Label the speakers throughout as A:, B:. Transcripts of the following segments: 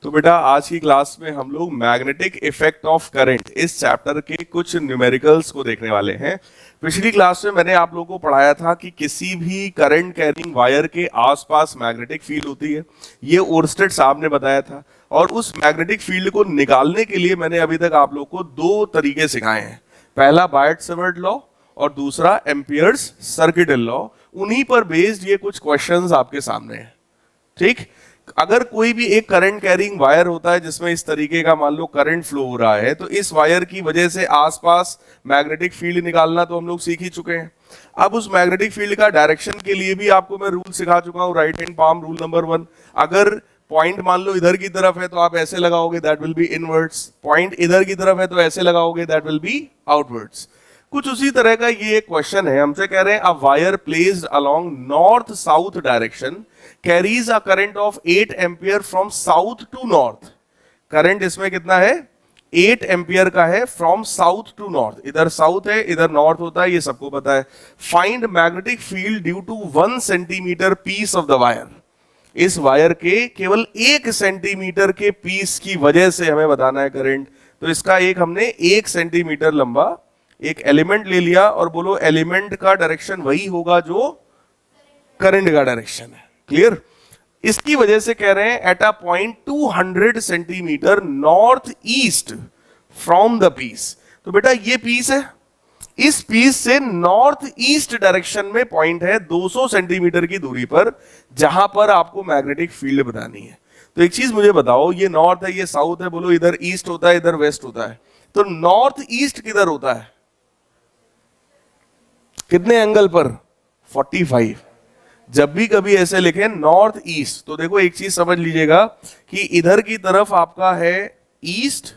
A: तो बेटा आज की क्लास में हम लोग मैग्नेटिक इफेक्ट ऑफ करंट इस चैप्टर के कुछ न्यूमेरिकल्स को देखने वाले हैं। पिछली क्लास में मैंने आप लोगों को पढ़ाया था कि किसी भी करंट कैरिंग वायर के आसपास मैग्नेटिक फील्ड होती है, ये ओरस्टेड साहब ने बताया था। और उस मैग्नेटिक फील्ड को निकालने के लिए मैंने अभी तक आप लोग को दो तरीके सिखाए हैं, पहला बायट-सवर्ट लॉ और दूसरा एम्पियर्स सर्किटल लॉ। उन्हीं पर बेस्ड ये कुछ क्वेश्चंस आपके सामने हैं। ठीक, अगर कोई भी एक करंट कैरिंग वायर होता है जिसमें इस तरीके का मान लो करंट फ्लो हो रहा है, तो इस वायर की वजह से आसपास मैग्नेटिक फील्ड निकालना तो हम लोग सीख ही चुके हैं। अब उस मैग्नेटिक फील्ड का डायरेक्शन के लिए भी आपको मैं रूल सिखा चुका हूं, right hand palm rule number 1। अगर पॉइंट मान लो इधर की तरफ है तो आप ऐसे लगाओगे, that will B inwards. Point इधर की तरफ है तो ऐसे लगाओगे, दैट विल बी आउटवर्ड्स। कुछ उसी तरह का ये एक क्वेश्चन है, हमसे कह रहे हैं a wire placed along north south direction carries a current of 8 ampere from south to north. Current इसमें कितना है? 8 एम्पियर का है फ्रॉम साउथ टू नॉर्थ। इधर साउथ है, इधर नॉर्थ होता है, ये सबको पता है। Find magnetic field due to 1 centimetre piece of the wire. इस वायर के केवल 1 सेंटीमीटर के पीस की वजह से हमें बताना है करंट। तो इसका एक हमने 1 सेंटीमीटर लंबा एक एलिमेंट ले लिया और बोलो एलिमेंट का डायरेक्शन वही होगा जो करंट का डायरेक्शन है। क्लियर? इसकी वजह से कह रहे हैं at a point 200 centimetre north east from the piece. तो बेटा ये पीस है, इस पीस से नॉर्थ ईस्ट डायरेक्शन में पॉइंट है 200 सेंटीमीटर की दूरी पर, जहां पर आपको मैग्नेटिक फील्ड बतानी है। तो एक चीज मुझे बताओ, ये नॉर्थ है, ये साउथ है, बोलो इधर ईस्ट होता है, इधर वेस्ट होता है, तो नॉर्थ ईस्ट किधर होता है? कितने एंगल पर? 45। जब भी कभी ऐसे लिखे नॉर्थ ईस्ट, तो देखो एक चीज समझ लीजिएगा कि इधर की तरफ आपका है ईस्ट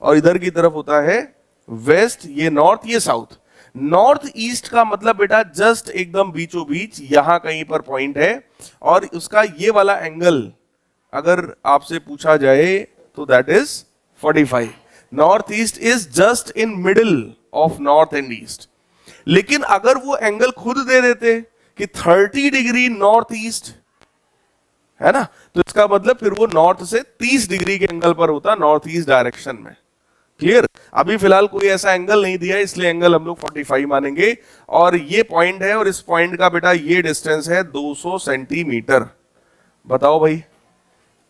A: और इधर की तरफ होता है वेस्ट। ये नॉर्थ, ये साउथ। नॉर्थ ईस्ट का मतलब बेटा जस्ट एकदम बीचों बीच यहां कहीं पर पॉइंट है, और उसका ये वाला एंगल अगर आपसे पूछा जाए तो that is 45। North east is just in middle of north and east. लेकिन अगर वो एंगल खुद दे देते कि 30 डिग्री नॉर्थ ईस्ट है ना, तो इसका मतलब फिर वो नॉर्थ से 30 डिग्री के एंगल पर होता, नॉर्थ ईस्ट डायरेक्शन में। क्लियर? अभी फिलहाल कोई ऐसा एंगल नहीं दिया, इसलिए एंगल हम लोग 45 मानेंगे। और ये पॉइंट है और इस पॉइंट का बेटा ये डिस्टेंस है 200 सेंटीमीटर। बताओ भाई,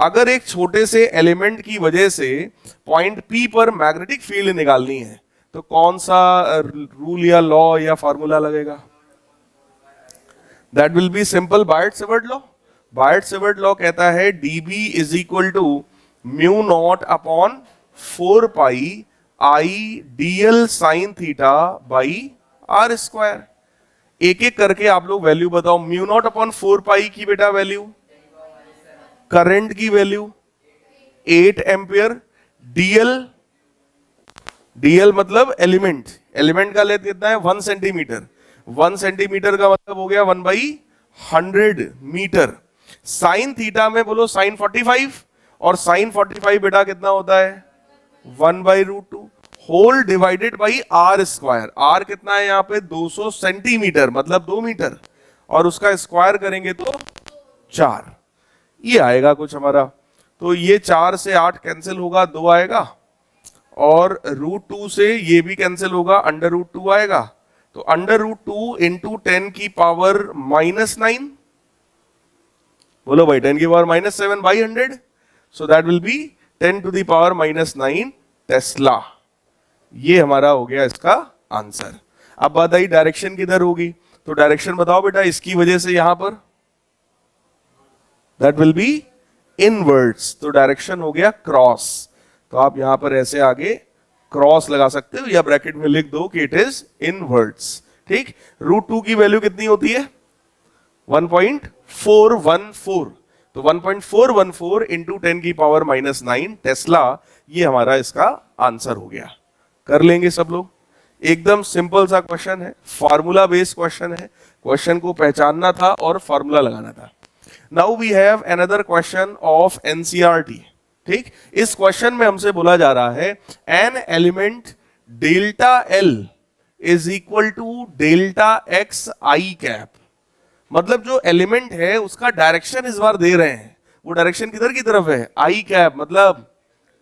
A: अगर एक छोटे से एलिमेंट की वजह से पॉइंट पी पर मैग्नेटिक फील्ड निकालनी है, तो कौन सा रूल या लॉ या फॉर्मूला लगेगा? That will be simple Biot Savart law. Biot Savart law कहता है dB is equal to mu naught upon 4 pi I dl sine theta by are square. एक एक करके आप लोग वैल्यू बताओ। म्यू नॉट अपॉन 4 पाई की बेटा वैल्यू, करंट की वैल्यू 8 एम्पियर, dl मतलब एलिमेंट, एलिमेंट का लेंथ कितना है? 1 सेंटीमीटर। 1 सेंटीमीटर का मतलब हो गया 1/100 मीटर। साइन थीटा में बोलो साइन 45, और साइन 45 बेटा कितना होता है? 1/√2 whole divided by are square. R कितना है यहाँ पे? 200 सेंटीमीटर मतलब 2 मीटर, और उसका स्क्वायर करेंगे तो 4। ये आएगा कुछ हमारा। तो ये 4 से 8 कैंसिल होगा, 2 आएगा, और √2 से ये भी कैंसिल होगा, अंडर√2 आएगा। तो अंडर√2 इंटू 10 की पावर -9, बोलो भाई 10 की power -7 by 100, so that will be 10 to the power -9 tesla. ये हमारा हो गया इसका आंसर। अब बात आई डायरेक्शन किधर होगी, तो डायरेक्शन बताओ बेटा इसकी वजह से यहां पर, दैट विल बी इनवर्ड्स। तो डायरेक्शन हो गया क्रॉस। तो आप यहां पर ऐसे आगे क्रॉस लगा सकते हो या ब्रैकेट में लिख दो कि इट इज इनवर्ड्स। ठीक, √2 की वैल्यू कितनी होती है? 1.414। तो 1.414 इंटू 10 की पावर -9 टेस्ला, ये हमारा इसका आंसर हो गया। कर लेंगे सब लोग। एकदम सिंपल सा क्वेश्चन है, फॉर्मूला बेस्ड क्वेश्चन है। क्वेश्चन को पहचानना था और फॉर्मूला लगाना था। Now we have another question of NCERT. ठीक, इस क्वेश्चन में हमसे बोला जा रहा है an element delta l is equal to delta x i cap. मतलब जो एलिमेंट है उसका डायरेक्शन इस बार दे रहे हैं, वो डायरेक्शन किधर की तरफ है, आई कैप, मतलब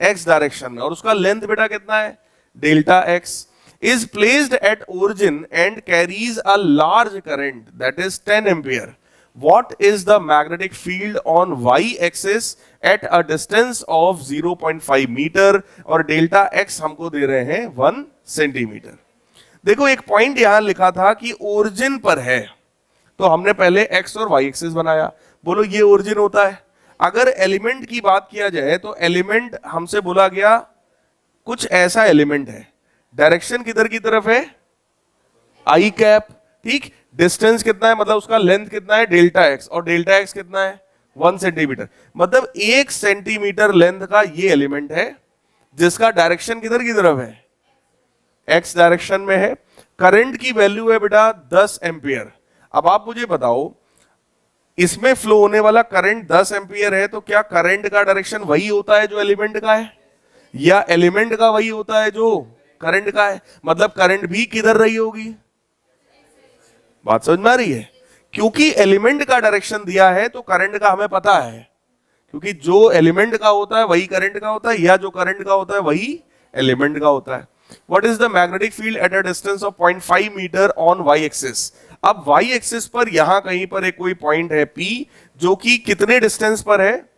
A: एक्स डायरेक्शन में, और उसका लेंथ बेटा कितना है, delta x, is placed at origin and carries a large current that is 10 ampere. What is the magnetic field on y-axis at a distance of 0.5 metre और डेल्टा x हमको दे रहे हैं 1 सेंटीमीटर। देखो एक पॉइंट यहां लिखा था कि ओरिजिन पर है, तो हमने पहले x और y एक्सिस बनाया, बोलो ये ओरिजिन होता है। अगर एलिमेंट की बात किया जाए तो एलिमेंट हमसे बोला गया कुछ ऐसा एलिमेंट है, डायरेक्शन किधर की तरफ है, आई कैप, ठीक, डिस्टेंस कितना है, मतलब उसका लेंथ कितना है, डेल्टा एक्स, और डेल्टा एक्स कितना है 1 सेंटीमीटर, मतलब 1 सेंटीमीटर लेंथ का ये एलिमेंट है जिसका डायरेक्शन किधर की तरफ है, एक्स डायरेक्शन में है। करंट की वैल्यू है बेटा 10 एम्पियर। अब आप मुझे बताओ इसमें फ्लो होने वाला करंट 10 एम्पियर है, तो क्या करंट का डायरेक्शन वही होता है जो एलिमेंट का है, या एलिमेंट का वही होता है जो करंट का है, मतलब करंट भी किधर रही होगी, बात समझ में आ रही है, क्योंकि एलिमेंट का डायरेक्शन दिया है तो करंट का हमें पता है, क्योंकि जो एलिमेंट का होता है वही करंट का होता है, या जो करंट का होता है वही एलिमेंट का होता है। What is the magnetic field at a distance of 0.5 metre on Y axis. अब वाई एक्सिस पर यहां कहीं पर एक कोई पॉइंट है P जो कि कितने डिस्टेंस पर है,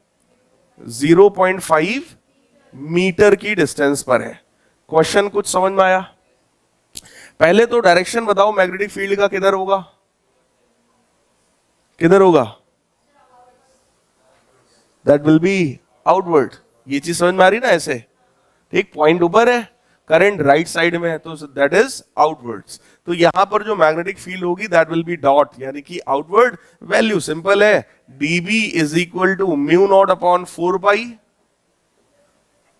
A: 0.5 मीटर की डिस्टेंस पर है। क्वेश्चन कुछ समझ में आया? पहले तो डायरेक्शन बताओ मैग्नेटिक फील्ड का किधर होगा, किधर होगा, दैट विल बी आउटवर्ड। ये चीज समझ में आ रही ना, ऐसे ठीक, पॉइंट ऊपर है, करंट राइट साइड में है, तो दैट इज आउटवर्ड्स। तो यहां पर जो मैग्नेटिक फील्ड होगी दैट विल बी डॉट, यानी कि आउटवर्ड। वैल्यू सिंपल है, dB is equal to mu naught upon 4 pi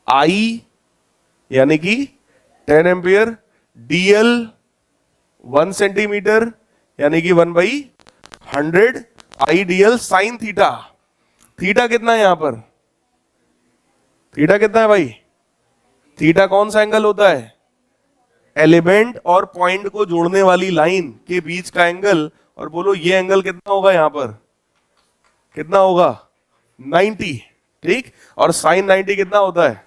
A: I, यानी कि 10 एम्पियर, dl 1 सेंटीमीटर यानी कि 1/100 आई dl साइन थीटा। थीटा कितना है यहां पर, थीटा कितना है भाई, थीटा कौन सा एंगल होता है, एलिमेंट और पॉइंट को जोड़ने वाली लाइन के बीच का एंगल, और बोलो ये एंगल कितना होगा, यहां पर कितना होगा 90, ठीक, और साइन 90 कितना होता है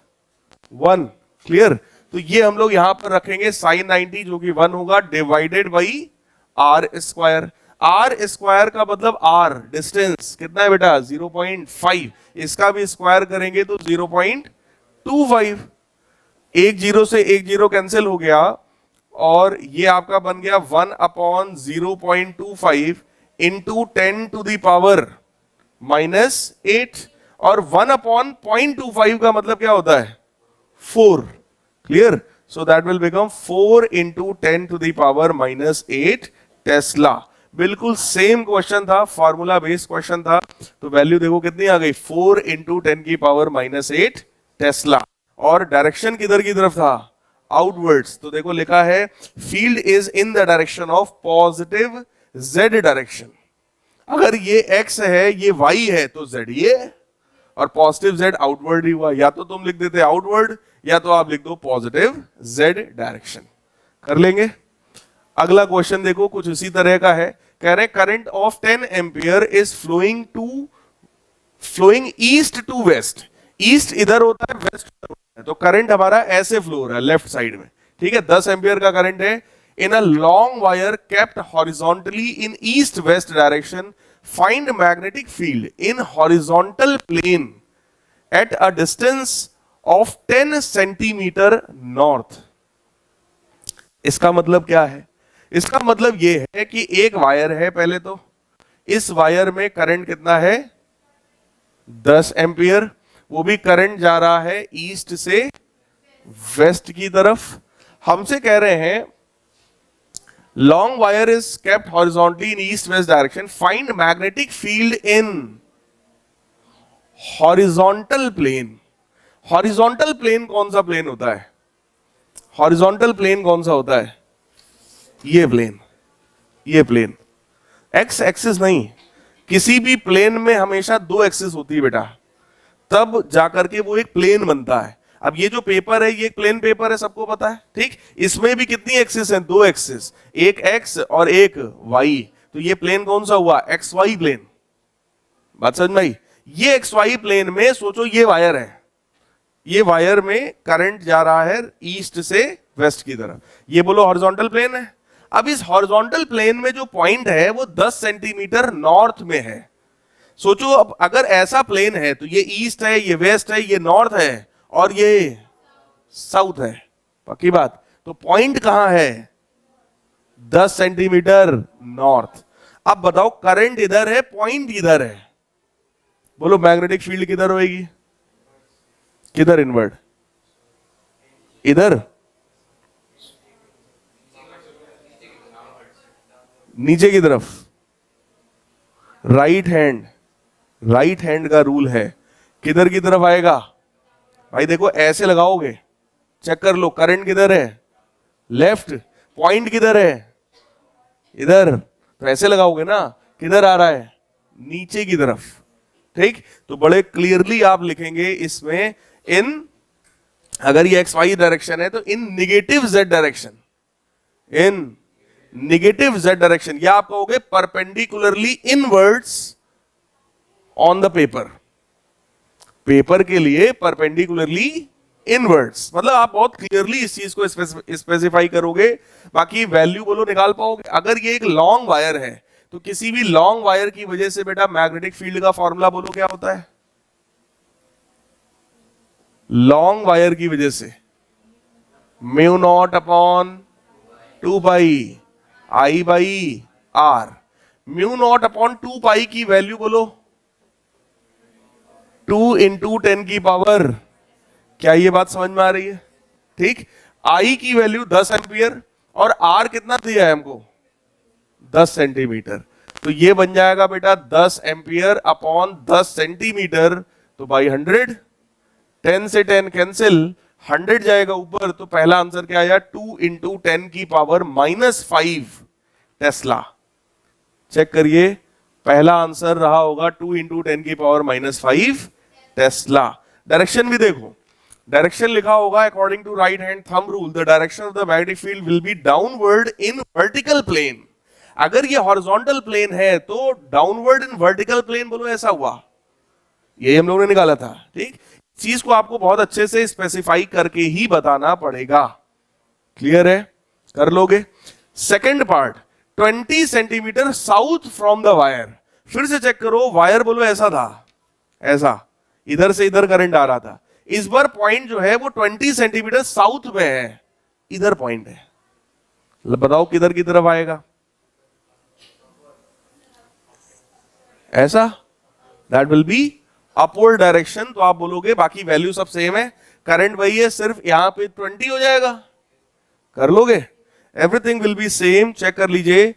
A: 1, क्लियर। तो ये हम लोग यहां पर रखेंगे साइन 90 जो कि 1 होगा divided by are square. R square का मतलब आर डिस्टेंस कितना है बेटा 0.5, इसका भी स्क्वायर करेंगे तो 0.25, एक जीरो से एक जीरो कैंसिल हो गया, और ये आपका बन गया 1/0.25 इंटू 10 टू द पावर -8, और 1/0.25 का मतलब क्या होता है 4, clear. So that will become 4 into 10 to the power -8 tesla. बिल्कुल सेम क्वेश्चन था, फार्मूला बेस्ड क्वेश्चन था, तो वैल्यू देखो कितनी आ गई 4 इंटू 10 की पावर -8 टेस्ला, और डायरेक्शन किधर की तरफ था, आउटवर्ड्स। तो देखो लिखा है field is in the direction of positive Z direction. अगर ये x है ये y है तो z ये, और पॉजिटिव z आउटवर्ड ही हुआ, या तो तुम लिख देते आउटवर्ड या तो आप लिख दो पॉजिटिव z डायरेक्शन। कर लेंगे। अगला क्वेश्चन देखो कुछ इसी तरह का है, कह रहे current of 10 ampere is flowing east to west. East इधर होता है, वेस्ट इधर होता है, तो करंट हमारा ऐसे फ्लो हो रहा है लेफ्ट साइड में, ठीक है। 10 एम्पियर का करंट है in a long wire kept horizontally in east west direction, find magnetic field in horizontal plane at a distance of 10 centimetre north. इसका मतलब क्या है, इसका मतलब यह है कि एक वायर है, पहले तो इस वायर में करंट कितना है 10 एम्पियर, वो भी करंट जा रहा है ईस्ट से वेस्ट की तरफ। हमसे कह रहे हैं long wire is kept horizontally in east west direction, find magnetic field in horizontal plane. Horizontal plane कौन सा प्लेन होता है, हॉरिजॉन्टल प्लेन कौन सा होता है, ये प्लेन, ये प्लेन, एक्स एक्सिस नहीं, किसी भी प्लेन में हमेशा 2 एक्सिस होती है बेटा, तब जाकर के वो एक प्लेन बनता है। अब ये जो पेपर है ये एक प्लेन पेपर है, सबको पता है, ठीक। इसमें भी कितनी एक्सिस हैं, 2 एक्सिस, एक एक्स और एक वाई, तो ये प्लेन कौन सा हुआ, एक्स वाई प्लेन। बात समझ में आई। ये एक्स वाई प्लेन में सोचो ये वायर है, ये वायर में करंट जा रहा है ईस्ट से वेस्ट की तरफ, ये बोलो हॉरिजॉन्टल प्लेन है। अब इस हॉरिजॉन्टल प्लेन में जो पॉइंट है वो 10 सेंटीमीटर नॉर्थ में है। सोचो अब अगर ऐसा प्लेन है तो ये ईस्ट है, ये वेस्ट है, ये नॉर्थ है और ये साउथ है, पक्की बात। तो पॉइंट कहां है? 10 सेंटीमीटर नॉर्थ। अब बताओ करंट इधर है, पॉइंट इधर है, बोलो मैग्नेटिक फील्ड किधर होएगी? किधर इनवर्ड? इधर, नीचे की तरफ। राइट हैंड, राइट हैंड का रूल है, किधर की तरफ आएगा? भाई देखो ऐसे लगाओगे, चेक कर लो करंट किधर है? लेफ्ट। पॉइंट किधर है? इधर। तो ऐसे लगाओगे ना, किधर आ रहा है? नीचे की तरफ। ठीक, तो बड़े क्लियरली आप लिखेंगे इसमें इन, अगर ये एक्स वाई डायरेक्शन है तो इन निगेटिव जेड डायरेक्शन, इन निगेटिव जेड डायरेक्शन, या आप कहोगे perpendicularly inwards on the paper. Paper के लिए परपेंडिकुलरली इनवर्ड्स, मतलब आप बहुत क्लियरली इस चीज को स्पेसिफाई करोगे, बाकी वैल्यू बोलो निकाल पाओगे। अगर ये एक लॉन्ग वायर है तो किसी भी लॉन्ग वायर की वजह से बेटा मैग्नेटिक फील्ड का फॉर्मूला बोलो क्या होता है? लॉन्ग वायर की वजह से mu naught upon 2 pi I by R. Mu naught upon 2 pi की वैल्यू बोलो 2 इंटू 10 की पावर, क्या ये बात समझ में आ रही है? ठीक, आई की वैल्यू 10 एम्पियर और आर कितना दिया है हमको? 10 सेंटीमीटर। तो ये बन जाएगा बेटा 10 एम्पियर अपॉन 10 सेंटीमीटर, तो बाई 100, 10 से 10 कैंसिल, 100 जाएगा ऊपर, तो पहला आंसर क्या आया? 2 इंटू 10 की पावर -5 टेस्ला। चेक करिए, पहला आंसर रहा होगा 2 इंटू 10 की पावर -5 टेस्ला। डायरेक्शन भी देखो, डायरेक्शन लिखा होगा according to right hand thumb rule the direction of the magnetic field will be downward in vertical plane. अगर ये हॉरिजॉन्टल प्लेन है तो डाउनवर्ड इन वर्टिकल प्लेन, बोलो ऐसा हुआ, ये हम लोगों ने निकाला था। ठीक, चीज को आपको बहुत अच्छे से स्पेसिफाई करके ही बताना पड़ेगा। क्लियर है? कर लोगे? Second part, 20 centimetre south from the wire. फिर से चेक करो, वायर बोलो ऐसा था, ऐसा इधर से इधर करंट आ रहा था। इस बार पॉइंट जो है वो 20 सेंटीमीटर साउथ में है, इधर पॉइंट है, बताओ किधर की तरफ आएगा? ऐसा, that will be upward direction. तो आप बोलोगे बाकी वैल्यू सब सेम है, करंट वही है, सिर्फ यहां पे 20 हो जाएगा। कर लोगे? Everything will be same, check कर लीजिए,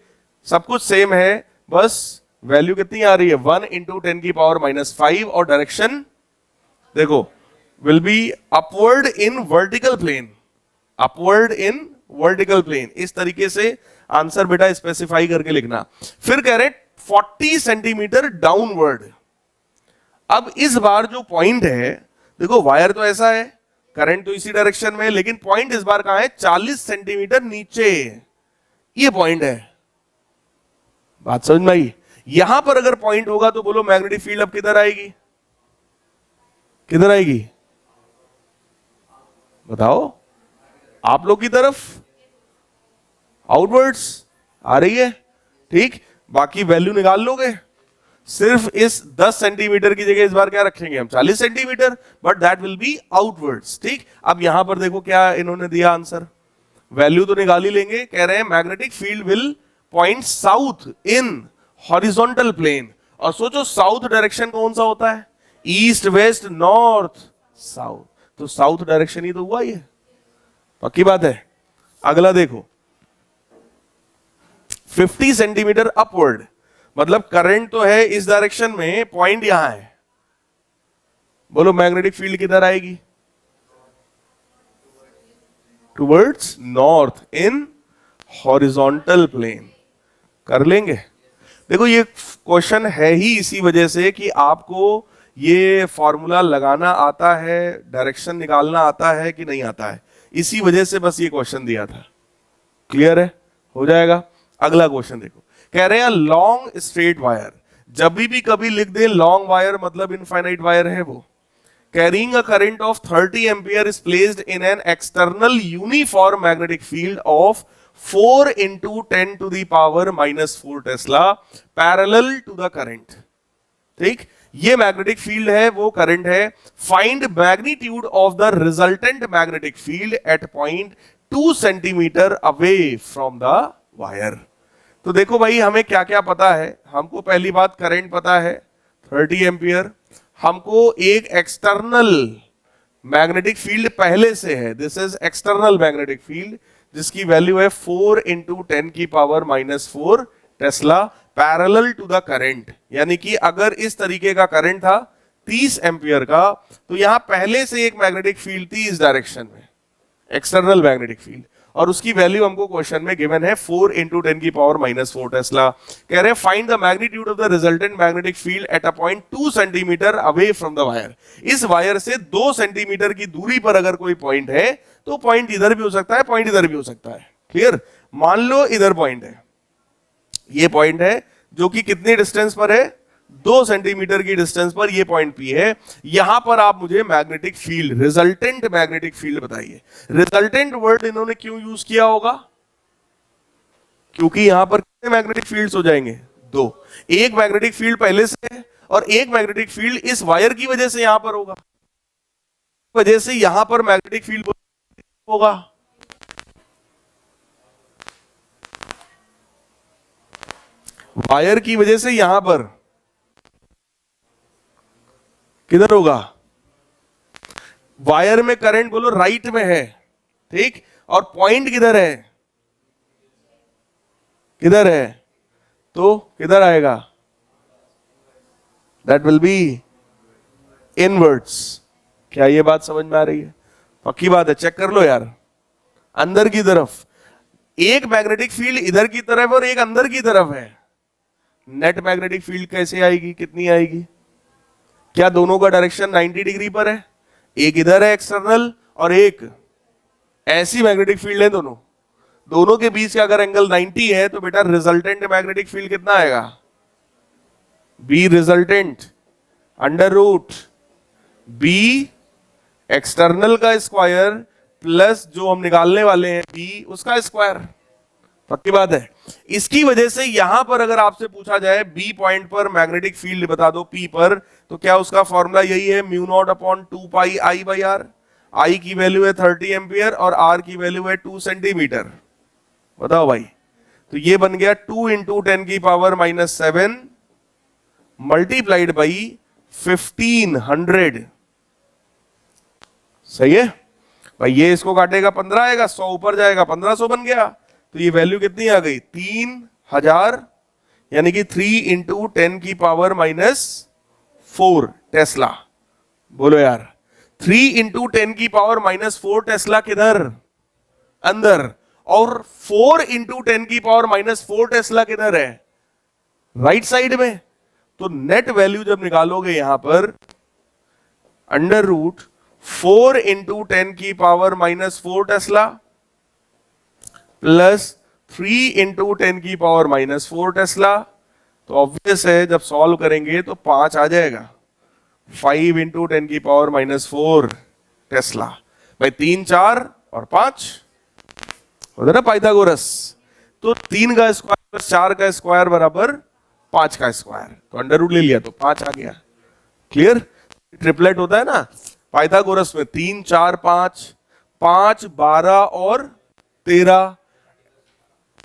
A: सब कुछ सेम है, बस वैल्यू कितनी आ रही है? 1 इंटू 10 की पावर -5, और डायरेक्शन देखो will be upward in vertical plane, upward in vertical plane. इस तरीके से आंसर बेटा स्पेसिफाई करके लिखना। फिर कह रहे 40 सेंटीमीटर डाउनवर्ड। अब इस बार जो पॉइंट है, देखो वायर तो ऐसा है, करंट तो इसी डायरेक्शन में है, लेकिन पॉइंट इस बार कहां है? 40 सेंटीमीटर नीचे, ये पॉइंट है। बात समझ में आई? यहां पर अगर पॉइंट होगा तो बोलो मैग्नेटिक फील्ड अब किधर आएगी? किधर आएगी? बताओ, आप लोग की तरफ, आउटवर्ड्स आ रही है। ठीक, बाकी वैल्यू निकाल लोगे। सिर्फ इस 10 सेंटीमीटर की जगह इस बार क्या रखेंगे हम? 40 centimetre, but that will B outwards. ठीक, अब यहां पर देखो क्या इन्होंने दिया आंसर, वैल्यू तो निकाल ही लेंगे। कह रहे हैं magnetic field will point south in horizontal plane. और सोचो साउथ डायरेक्शन कौन सा होता है? East, west, north, south. तो साउथ डायरेक्शन ही तो हुआ, ये पक्की बात है। अगला देखो, 50 सेंटीमीटर अपवर्ड, मतलब करंट तो है इस डायरेक्शन में, पॉइंट यहां है, बोलो मैग्नेटिक फील्ड किधर आएगी? Towards north in horizontal plane. कर लेंगे? देखो ये क्वेश्चन है ही इसी वजह से कि आपको ये फॉर्मूला लगाना आता है, डायरेक्शन निकालना आता है कि नहीं आता है, इसी वजह से बस ये क्वेश्चन दिया था। क्लियर है? हो जाएगा। अगला क्वेश्चन देखो, कह रहे हैं लॉन्ग स्ट्रेट वायर जब भी कभी लिख दे लॉन्ग वायर मतलब इनफाइनाइट वायर है वो। Carrying a current of 30 ampere is placed in an external uniform magnetic field of 4 into 10 to the power minus 4 Tesla parallel to the current। ठीक, ये magnetic field है, वो करंट है। Find magnitude of the resultant magnetic field eight point 2 centimetre away from the wire. तो देखो भाई, हमें क्या क्या पता है। हमको पहली बात करंट पता है 30 एम्पियर, हमको एक एक्सटर्नल मैग्नेटिक फील्ड पहले से है, this is external magnetic field, जिसकी वैल्यू है 4 इंटू 10 की power minus 4 tesla parallel to the current. यानी कि अगर इस तरीके का करंट था 30 एम्पियर का, तो यहां पहले से एक मैग्नेटिक फील्ड थी इस डायरेक्शन में, एक्सटर्नल मैग्नेटिक फील्ड, और उसकी वैल्यू हमको क्वेश्चन में गिवन है 4 इंटू 10 की पावर माइनस 4 टेस्ला। कह रहे हैं find the magnitude of the resultant magnetic field at a point 2 centimetre away from the wire. इस वायर से 2 सेंटीमीटर की दूरी पर अगर कोई पॉइंट है, तो पॉइंट इधर भी हो सकता है, पॉइंट इधर भी हो सकता है। क्लियर? मान लो इधर पॉइंट है, ये पॉइंट है जो कि कितनी डिस्टेंस पर है, 2 सेंटीमीटर की डिस्टेंस पर ये पॉइंट पी है। यहां पर आप मुझे magnetic field, resultant magnetic field बताइए। रिजल्टेंट वर्ड इन्होंने क्यों यूज किया होगा? क्योंकि यहां पर कितने मैग्नेटिक फील्ड्स हो जाएंगे? 2। एक मैग्नेटिक फील्ड पहले से है और एक मैग्नेटिक फील्ड इस वायर की वजह से यहां पर होगा, वजह से यहां पर मैग्नेटिक फील्ड होगा। वायर की वजह से यहां पर किधर होगा? वायर में करंट बोलो राइट में है, ठीक, और पॉइंट किधर है? किधर है? तो किधर आएगा? That will B inwards. क्या ये बात समझ में आ रही है? पक्की बात है, चेक कर लो यार। अंदर की तरफ एक मैग्नेटिक फील्ड इधर की तरफ और एक अंदर की तरफ है, नेट मैग्नेटिक फील्ड कैसे आएगी, कितनी आएगी? क्या दोनों का डायरेक्शन 90 डिग्री पर है? एक इधर है एक्सटर्नल और एक ऐसी मैग्नेटिक फील्ड है, दोनों दोनों के बीच का अगर एंगल 90 है, तो बेटा रिजल्टेंट मैग्नेटिक फील्ड कितना आएगा? B resultant under root B external का स्क्वायर प्लस जो हम निकालने वाले हैं बी उसका स्क्वायर। पक्की बात है। इसकी वजह से यहां पर अगर आपसे पूछा जाए बी पॉइंट पर मैग्नेटिक फील्ड बता दो पी पर, तो क्या उसका फॉर्मूला यही है, mu naught upon 2 pi I by R. I की वैल्यू है 30 एम्पियर और आर की वैल्यू है 2 सेंटीमीटर। बताओ भाई, तो ये बन गया 2 इंटू 10 की पावर माइनस 7 मल्टीप्लाइड बाई 1500। सही है भाई? ये इसको काटेगा 15 आएगा, 100 ऊपर जाएगा 1500 बन गया। तो ये वैल्यू कितनी आ गई? 3000, यानी कि 3 इंटू 10 की पावर माइनस 4 टेस्ला। बोलो यार, 3 इंटू 10 की पावर माइनस 4 टेस्ला किधर? अंदर। और 4 इंटू 10 की पावर माइनस 4 टेस्ला किधर है? राइट साइड में। तो नेट वैल्यू जब निकालोगे यहां पर, अंडर रूट 4 इंटू 10 की power minus 4 Tesla plus 3 into 10 की पावर माइनस 4 टेस्ला, तो ऑब्वियस है जब सॉल्व करेंगे तो 5 आ जाएगा। 5 इंटू 10 की पावर माइनस 4 टेस्ला भाई, 3 4 और 5 होता ना पाइथागोरस। तो 3 का स्क्वायर 4 का स्क्वायर बराबर 5 का स्क्वायर, तो अंडर रूट ले लिया तो 5 आ गया। क्लियर? ट्रिपलेट होता है ना पाइथागोरस में, 3 4 5, 5 12 और 13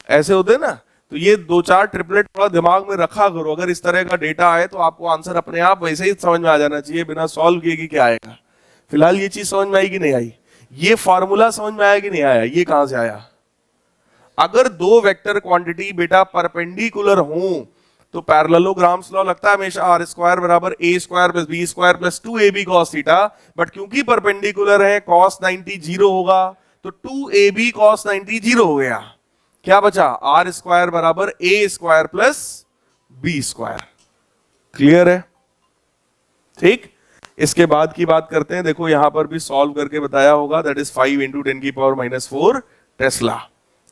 A: ऐसे होते हैं ना। तो ये 2-4 ट्रिपलेट थोड़ा दिमाग में रखा करो। अगर इस तरह का डेटा आए तो आपको आंसर अपने आप वैसे ही समझ में आ जाना चाहिए, बिना सॉल्व किए कि क्या आएगा। फिलहाल ये चीज समझ में आई कि नहीं आई? ये फॉर्मूला समझ में आया कि नहीं आया? ये कहां से आया? अगर 2 वेक्टर क्वांटिटी बेटा परपेंडिकुलर हो तो पैरेललोग्राम्स लॉ लगता है हमेशा आर स्क्वायर बराबर A square plus B square plus 2ab cos theta. But क्योंकि परपेंडिकुलर है cos 90 जीरो होगा, तो 2ab cos 90 जीरो हो गया। क्या बचा? आर स्क्वायर बराबर A square plus B square. Clear है? ठीक, इसके बाद की बात करते हैं। देखो यहां पर भी सॉल्व करके बताया होगा, दैट इज 5 इंटू 10 की पावर माइनस 4 टेस्ला।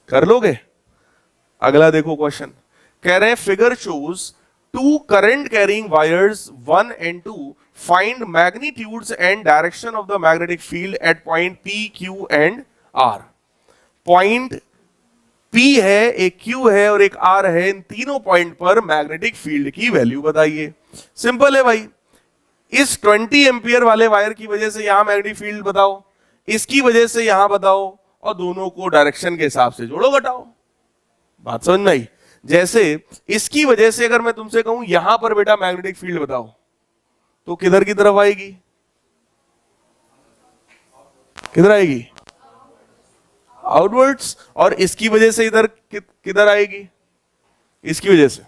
A: कर लोगे? अगला देखो क्वेश्चन, कह रहे हैं figure shows two current carrying wires 1 and 2, find magnitudes and direction of the magnetic field at point P, Q and R. Point P है, एक Q है और एक R है, इन तीनों पॉइंट पर मैग्नेटिक फील्ड की वैल्यू बताइए। सिंपल है भाई, इस 20 एम्पियर वाले वायर की वजह से यहां मैग्नेटिक फील्ड बताओ, इसकी वजह से यहां बताओ, और दोनों को डायरेक्शन के हिसाब से जोड़ो घटाओ। बात समझ में आई? जैसे इसकी वजह से अगर मैं तुमसे कहूं यहां पर बेटा मैग्नेटिक फील्ड बताओ, तो किधर की तरफ आएगी? किधर आएगी? आउटवर्ड्स। और इसकी वजह से इधर किधर आएगी? इसकी वजह से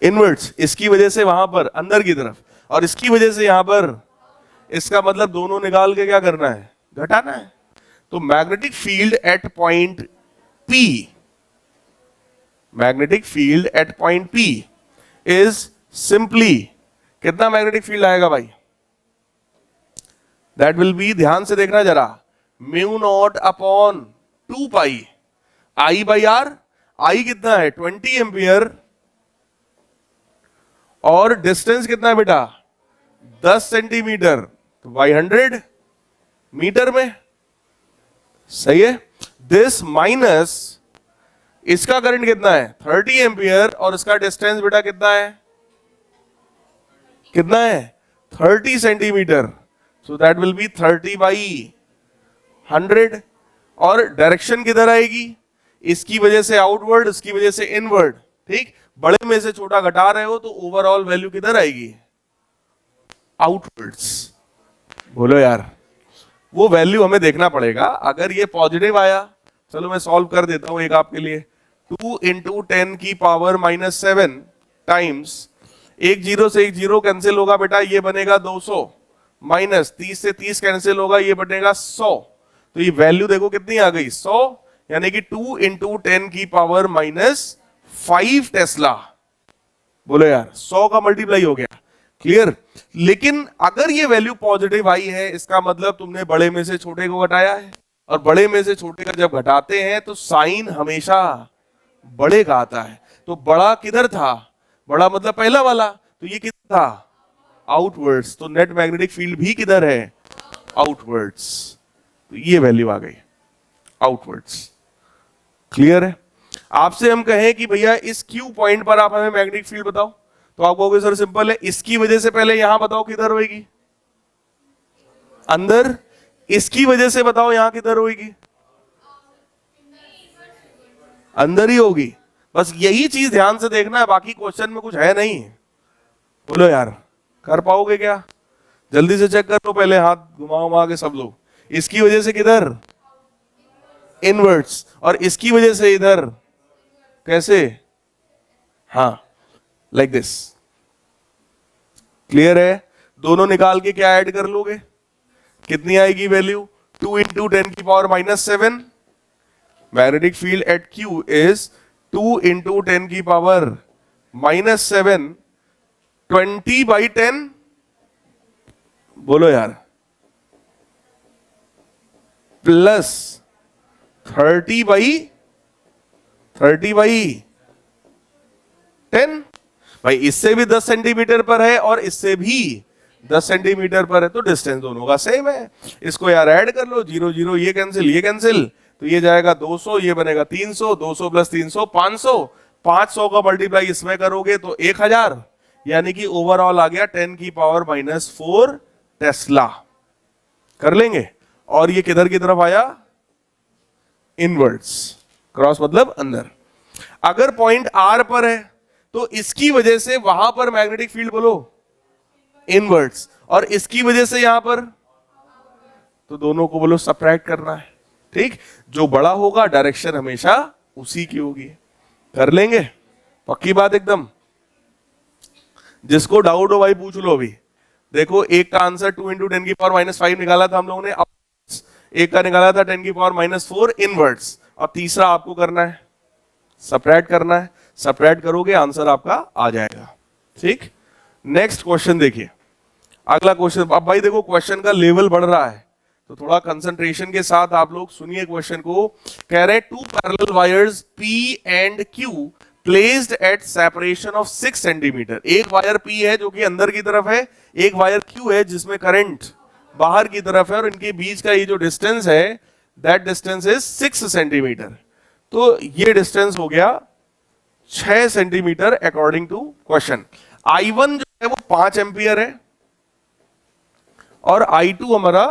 A: इनवर्ड्स। इसकी वजह से वहां पर अंदर की तरफ, और इसकी वजह से यहां पर। इसका मतलब दोनों निकाल के क्या करना है? घटाना है। तो magnetic field eight point P, magnetic field eight point P is simply, कितना मैग्नेटिक फील्ड आएगा भाई? दैट विल बी, ध्यान से देखना जरा, mu naught upon 2 pi I by R। I कितना है? 20 एम्पियर, और डिस्टेंस कितना है बेटा? 10 सेंटीमीटर, तो बाई 100 मीटर में। सही है। दिस माइनस इसका करंट कितना है? 30 एम्पियर, और इसका डिस्टेंस बेटा कितना है? कितना है? 30 centimetre. So that will B 30 by 100। और डायरेक्शन किधर आएगी? इसकी वजह से आउटवर्ड, इसकी वजह से इनवर्ड। ठीक, बड़े में से छोटा घटा रहे हो तो ओवरऑल वैल्यू किधर आएगी? आउटवर्ड्स। बोलो यार, वो वैल्यू हमें देखना पड़ेगा। अगर ये पॉजिटिव आया, चलो मैं सॉल्व कर देता हूं एक आपके लिए। 2 इंटू 10 की पावर -7 टाइम्स, एक जीरो से एक जीरो कैंसिल होगा बेटा, ये बनेगा 200, माइनस 30 से 30 कैंसिल होगा, ये बनेगा 100। तो ये वैल्यू देखो कितनी आ गई? 100, यानी कि 2 इंटू 10 की पावर -5 टेस्ला। बोलो यार, 100 का मल्टीप्लाई हो गया। क्लियर? लेकिन अगर ये वैल्यू पॉजिटिव आई है, इसका मतलब तुमने बड़े में से छोटे को घटाया है, और बड़े में से छोटे का जब घटाते हैं तो साइन हमेशा बड़े का आता है। तो बड़ा किधर था? बड़ा मतलब पहला वाला, तो ये किधर था? आउटवर्ड्स। तो नेट मैग्नेटिक फील्ड भी किधर है? आउटवर्ड्स। तो ये वैल्यू आ गई, आउटवर्ड्स। क्लियर है? आपसे हम कहें कि भैया इस Q पॉइंट पर आप हमें मैग्नेटिक फील्ड बताओ, तो आप कहोगे सर सिंपल है, इसकी वजह से पहले यहां बताओ किधर होगी? अंदर। इसकी वजह से बताओ यहां किधर होगी? अंदर ही होगी। बस यही चीज ध्यान से देखना है, बाकी क्वेश्चन में कुछ है नहीं। बोलो यार, कर पाओगे क्या? जल्दी से चेक कर लो, पहले हाथ घुमा के सब लोग। इसकी वजह से किधर? इनवर्ट्स। और इसकी वजह से इधर कैसे? हाँ, लाइक दिस। क्लियर है? दोनों निकाल के क्या ऐड कर लोगे? कितनी आएगी वैल्यू? 2 इंटू 10 की power -7। Magnetic field eight Q is 2 into 10 की पावर -7, 20 बाई 10। बोलो यार, प्लस 30 बाई 10। भाई इससे भी 10 सेंटीमीटर पर है और इससे भी 10 सेंटीमीटर पर है, तो डिस्टेंस दोनों का सेम है। इसको यार ऐड कर लो, 0 0 ये कैंसिल, ये कैंसिल, तो ये जाएगा 200, ये बनेगा 300, 200 प्लस 300 500। 500 का मल्टीप्लाई इसमें करोगे तो 1000, यानी कि ओवरऑल आ गया 10 की पावर -4 टेस्ला। कर लेंगे। और ये किधर की तरफ आया? इनवर्ड्स। क्रॉस मतलब अंदर। अगर पॉइंट R पर है तो इसकी वजह से वहां पर मैग्नेटिक फील्ड बोलो इनवर्ड्स, और इसकी वजह से यहां पर, तो दोनों को बोलो सबट्रैक्ट करना है। ठीक, जो बड़ा होगा डायरेक्शन हमेशा उसी की होगी। कर लेंगे? पक्की बात एकदम। जिसको डाउट हो भाई पूछ लो अभी। देखो, एक का आंसर 2 इंटू 10 की पावर -5 निकाला था हम लोगों ने, एक का निकाला था 10 की पावर -4 इनवर्ड्स, और तीसरा आपको करना है सबट्रैक्ट करना है। सबट्रैक्ट करोगे आंसर आपका आ जाएगा। ठीक, नेक्स्ट क्वेश्चन देखिए। अगला क्वेश्चन। अब भाई देखो क्वेश्चन का लेवल बढ़ रहा है, तो थोड़ा कंसंट्रेशन के साथ आप लोग सुनिए क्वेश्चन को। कह रहे two parallel wires P and Q placed at separation of 6 centimetre. एक वायर P है जो कि अंदर की तरफ है, एक वायर Q है जिसमें करंट बाहर की तरफ है, और इनके बीच का ये जो डिस्टेंस है दैट डिस्टेंस इज 6 सेंटीमीटर। तो ये डिस्टेंस हो गया 6 centimetre according to question. I1 जो है वो 5 एम्पियर है और I2 हमारा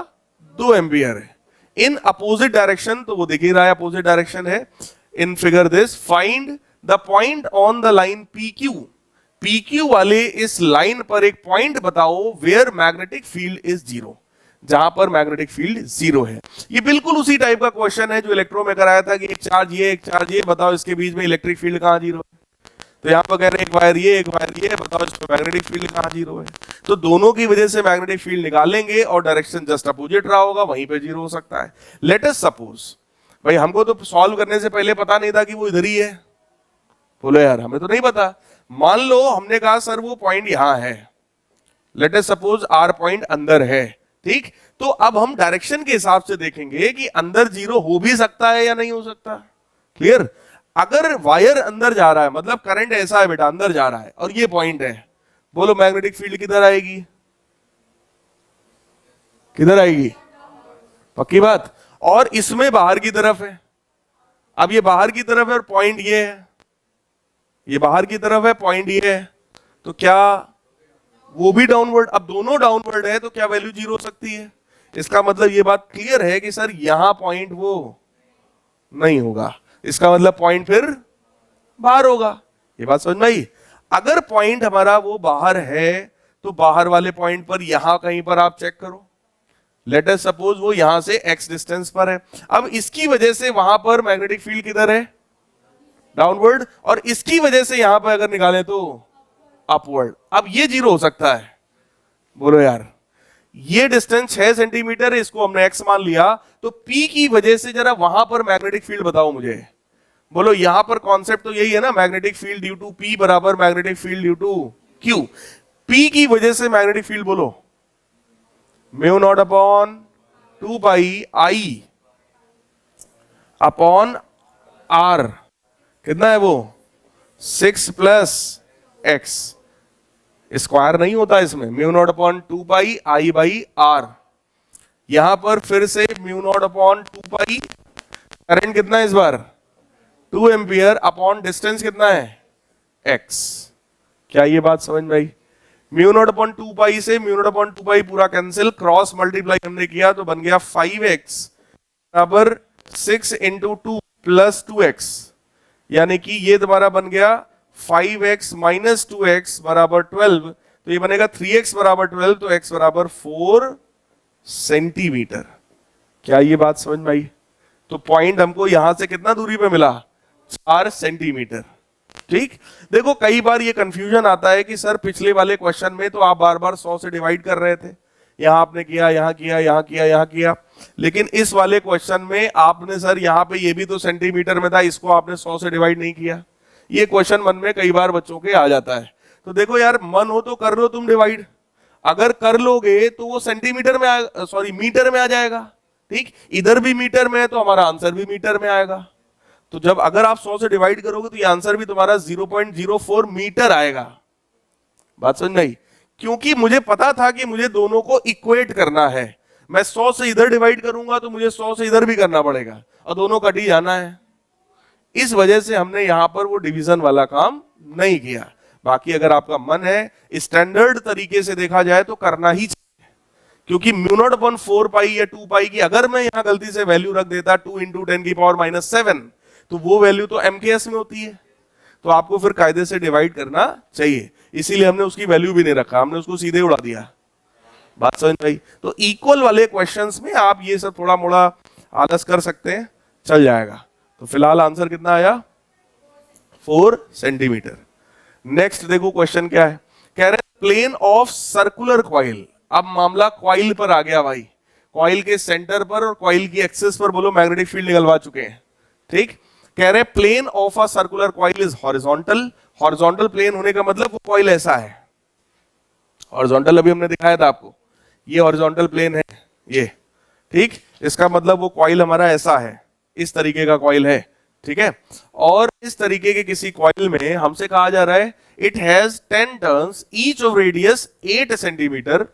A: 2 एम्पियर है इन अपोजिट डायरेक्शन। तो वो दिख ही रहा है अपोजिट डायरेक्शन है। In figure this find the point on the line PQ। PQ वाले इस लाइन पर एक पॉइंट बताओ where magnetic field is zero, जहां पर मैग्नेटिक फील्ड जीरो है। ये बिल्कुल उसी टाइप का क्वेश्चन है जो इलेक्ट्रो में कराया था कि एक चार्ज ये एक चार्ज ये, बताओ इसके बीच में इलेक्ट्रिक फील्ड कहां जीरो है। तो यहाँ पर कह रहे हैं एक वायर ये एक वायर ये, बताओ इसमें मैग्नेटिक फील्ड कहां जीरो है। तो दोनों की वजह से मैग्नेटिक फील्ड निकालेंगे और डायरेक्शन जस्ट अपोजिट रहा होगा, वहीं पे जीरो हो सकता है। लेट अस सपोज, भाई हमको तो सॉल्व करने से पहले पता नहीं था कि वो इधर ही है। बोलो यार हमें तो नहीं पता। मान लो हमने कहा सर वो पॉइंट यहां है, let us suppose R point अंदर है, ठीक। तो अब हम डायरेक्शन के हिसाब से देखेंगे कि अंदर जीरो हो भी सकता है या नहीं हो सकता। क्लियर। अगर वायर अंदर जा रहा है मतलब करंट ऐसा है बेटा अंदर जा रहा है और ये पॉइंट है, बोलो मैग्नेटिक फील्ड किधर आएगी, किधर आएगी, पक्की बात। और इसमें बाहर की तरफ है, अब ये बाहर की तरफ है और पॉइंट ये है, ये बाहर की तरफ है पॉइंट ये है, तो क्या वो भी डाउनवर्ड। अब दोनों डाउनवर्ड है तो क्या वैल्यू जीरो हो सकती है। इसका मतलब ये बात क्लियर है कि सर यहां पॉइंट वो नहीं होगा, इसका मतलब पॉइंट फिर बाहर होगा। ये बात समझ में आई। अगर पॉइंट हमारा वो बाहर है तो बाहर वाले पॉइंट पर यहां कहीं पर आप चेक करो। लेट अस सपोज वो यहां से x डिस्टेंस पर है। अब इसकी वजह से वहां पर मैग्नेटिक फील्ड किधर है, डाउनवर्ड, और इसकी वजह से यहां पर अगर निकालें तो अपवर्ड। अब ये जीरो हो सकता है। बोलो यार ये डिस्टेंस 6 सेंटीमीटर है, इसको हमने x मान लिया, तो P की वजह से जरा वहां पर मैग्नेटिक फील्ड बताओ मुझे। बोलो यहां पर कॉन्सेप्ट तो यही है ना, magnetic field due to P बराबर magnetic field due to Q। P की वजह से मैग्नेटिक फील्ड बोलो mu naught upon 2 pi I upon R, कितना है वो 6 प्लस x, स्क्वायर नहीं होता इसमें, mu naught upon 2 pi I by R। यहां पर फिर से म्यू नॉट अपॉन 2 पाई, करंट कितना है इस बार 2 एम्पियर अपॉन डिस्टेंस कितना है x। क्या ये बात समझ में आई। म्यू नॉट अपॉन 2 पाई से म्यू नॉट अपॉन 2 पाई पूरा कैंसिल, क्रॉस मल्टीप्लाई हमने किया तो बन गया 5x बराबर 6 इंटू 2 प्लस 2x, यानी कि ये तुम्हारा बन गया 5x माइनस 2x बराबर 12। तो ये बनेगा 3x बराबर 12, तो x बराबर 4 सेंटीमीटर। क्या ये बात समझ में आई। तो पॉइंट हमको यहां से कितना दूरी पे मिला 4 सेंटीमीटर। ठीक। देखो कई बार ये कंफ्यूजन आता है कि सर पिछले वाले क्वेश्चन में तो आप बार बार 100 से डिवाइड कर रहे थे, यहां आपने किया यहां किया यहां किया यहां किया, लेकिन इस वाले क्वेश्चन में आपने सर यहां पे ये भी तो सेंटीमीटर में था, इसको आपने 100 से डिवाइड नहीं किया। ये क्वेश्चन मन में कई बार बच्चों के आ जाता है। तो देखो यार मन हो तो कर लो तुम डिवाइड, अगर कर लोगे तो वो सेंटीमीटर में सॉरी मीटर में आ जाएगा। ठीक, इधर भी मीटर में है तो हमारा आंसर भी मीटर में आएगा। तो जब अगर आप 100 से डिवाइड करोगे तो ये आंसर भी तुम्हारा 0.04 मीटर आएगा। बात समझ नहीं, क्योंकि मुझे पता था कि मुझे दोनों को इक्वेट करना है। मैं 100 से इधर डिवाइड करूंगा तो मुझे 100 से इधर भी करना पड़ेगा और दोनों कट ही जाना है। इस वजह से हमने यहां पर वो डिवीजन वाला काम नहीं किया। बाकी अगर आपका मन है स्टैंडर्ड तरीके से देखा जाए तो करना ही चाहिए, क्योंकि म्यू नॉट अपॉन 4 पाई या 2 पाई की अगर मैं यहां गलती से वैल्यू रख देता 2 इंटू 10 की पावर माइनस 7, तो वो वैल्यू तो MKS में होती है, तो आपको फिर कायदे से डिवाइड करना चाहिए। इसीलिए हमने उसकी वैल्यू भी नहीं रखा, हमने उसको सीधे उड़ा दिया। बात समझ में आई। तो इक्वल वाले क्वेश्चंस में आप ये सब थोड़ा मोड़ा आलस कर सकते हैं, चल जाएगा। तो फिलहाल आंसर कितना आया 4 सेंटीमीटर। नेक्स्ट देखो क्वेश्चन क्या है, कह रहे हैं प्लेन ऑफ सर्कुलर कॉइल। अब मामला कॉइल पर आ गया भाई, कॉइल के सेंटर पर और कॉइल की एक्सिस पर बोलो मैग्नेटिक फील्ड निकलवा चुके हैं। ठीक, कह रहे हैं plane of a circular coil is horizontal. Horizontal plane होने का मतलब वो कॉइल ऐसा है, हॉरिजॉन्टल अभी हमने दिखाया था आपको, ये हॉरिजॉन्टल प्लेन है ये। ठीक, इसका मतलब वो कॉइल हमारा ऐसा है, इस तरीके का कॉइल है, ठीक है। और इस तरीके के किसी कॉइल में हमसे कहा जा रहा है it has 10 turns each of radius 8 centimetre,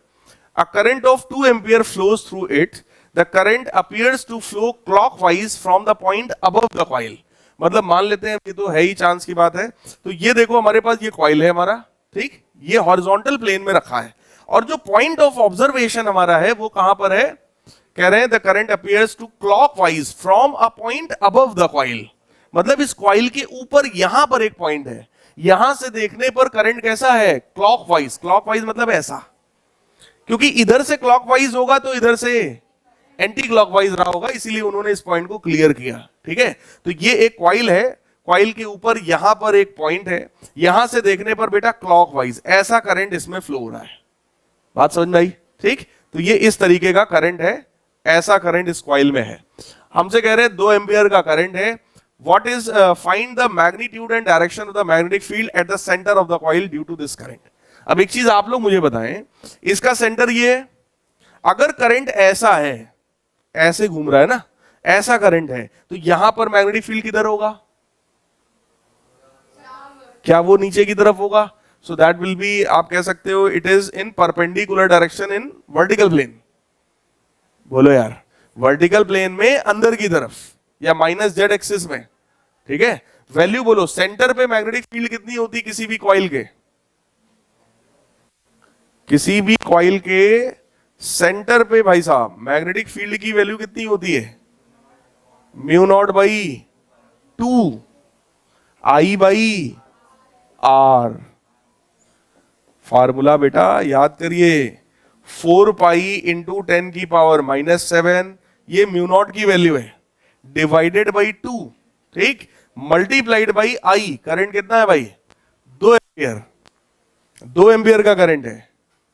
A: a current of 2 ampere flows through it, the current appears to flow clockwise from the point above the coil. मतलब मान लेते हैं, ये तो है ही चांस की बात है, तो ये देखो हमारे पास ये कॉइल है हमारा, ठीक, ये हॉरिजॉन्टल प्लेन में रखा है, और जो पॉइंट ऑफ ऑब्जर्वेशन हमारा है वो कहां पर है, कह रहे हैं the current appears to clockwise from a point above the coil. मतलब इस कॉइल के ऊपर यहां पर एक पॉइंट है, यहां से देखने पर करंट कैसा है, क्लॉकवाइज। क्लॉकवाइज मतलब ऐसा, क्योंकि इधर से क्लॉकवाइज होगा तो इधर से एंटी क्लॉकवाइज रहा होगा, इसीलिए उन्होंने इस पॉइंट को क्लियर किया, ठीक है। तो ये एक कॉइल है, कॉइल के ऊपर यहां पर एक पॉइंट है, यहां से देखने पर बेटा क्लॉकवाइज ऐसा करंट इसमें फ्लो हो रहा है। बात समझ में आई, ठीक। तो ये इस तरीके का करंट है, ऐसा करंट इस कॉइल में है। हमसे कह रहे हैं 2 एम्पियर का करंट है। What is find the magnitude and direction of the magnetic field at the center of the coil due to this current। अब एक चीज आप लोग मुझे बताएं, इसका सेंटर ये है, अगर करंट ऐसा है, ऐसे घूम रहा है ना, ऐसा करंट है, तो यहां पर मैग्नेटिक फील्ड किधर होगा, क्या वो नीचे की तरफ होगा? सो दैट विल बी, आप कह सकते हो it is in perpendicular direction in vertical plane. बोलो यार, वर्टिकल प्लेन में अंदर की तरफ या माइनस जेड एक्सिस में, ठीक है। वैल्यू बोलो, सेंटर पे मैग्नेटिक फील्ड कितनी होती किसी भी कॉइल के, किसी भी कॉइल के सेंटर पे भाई साहब मैग्नेटिक फील्ड की वैल्यू कितनी होती है, mu naught by 2 I by R. Formula बेटा याद करिए, 4 पाई इंटू 10 की पावर -7, ये म्यू नॉट की वैल्यू है, डिवाइडेड बाई 2, ठीक, मल्टीप्लाइड बाई आई। करंट कितना है भाई, 2 एम्पियर, 2 एम्पियर का करंट है,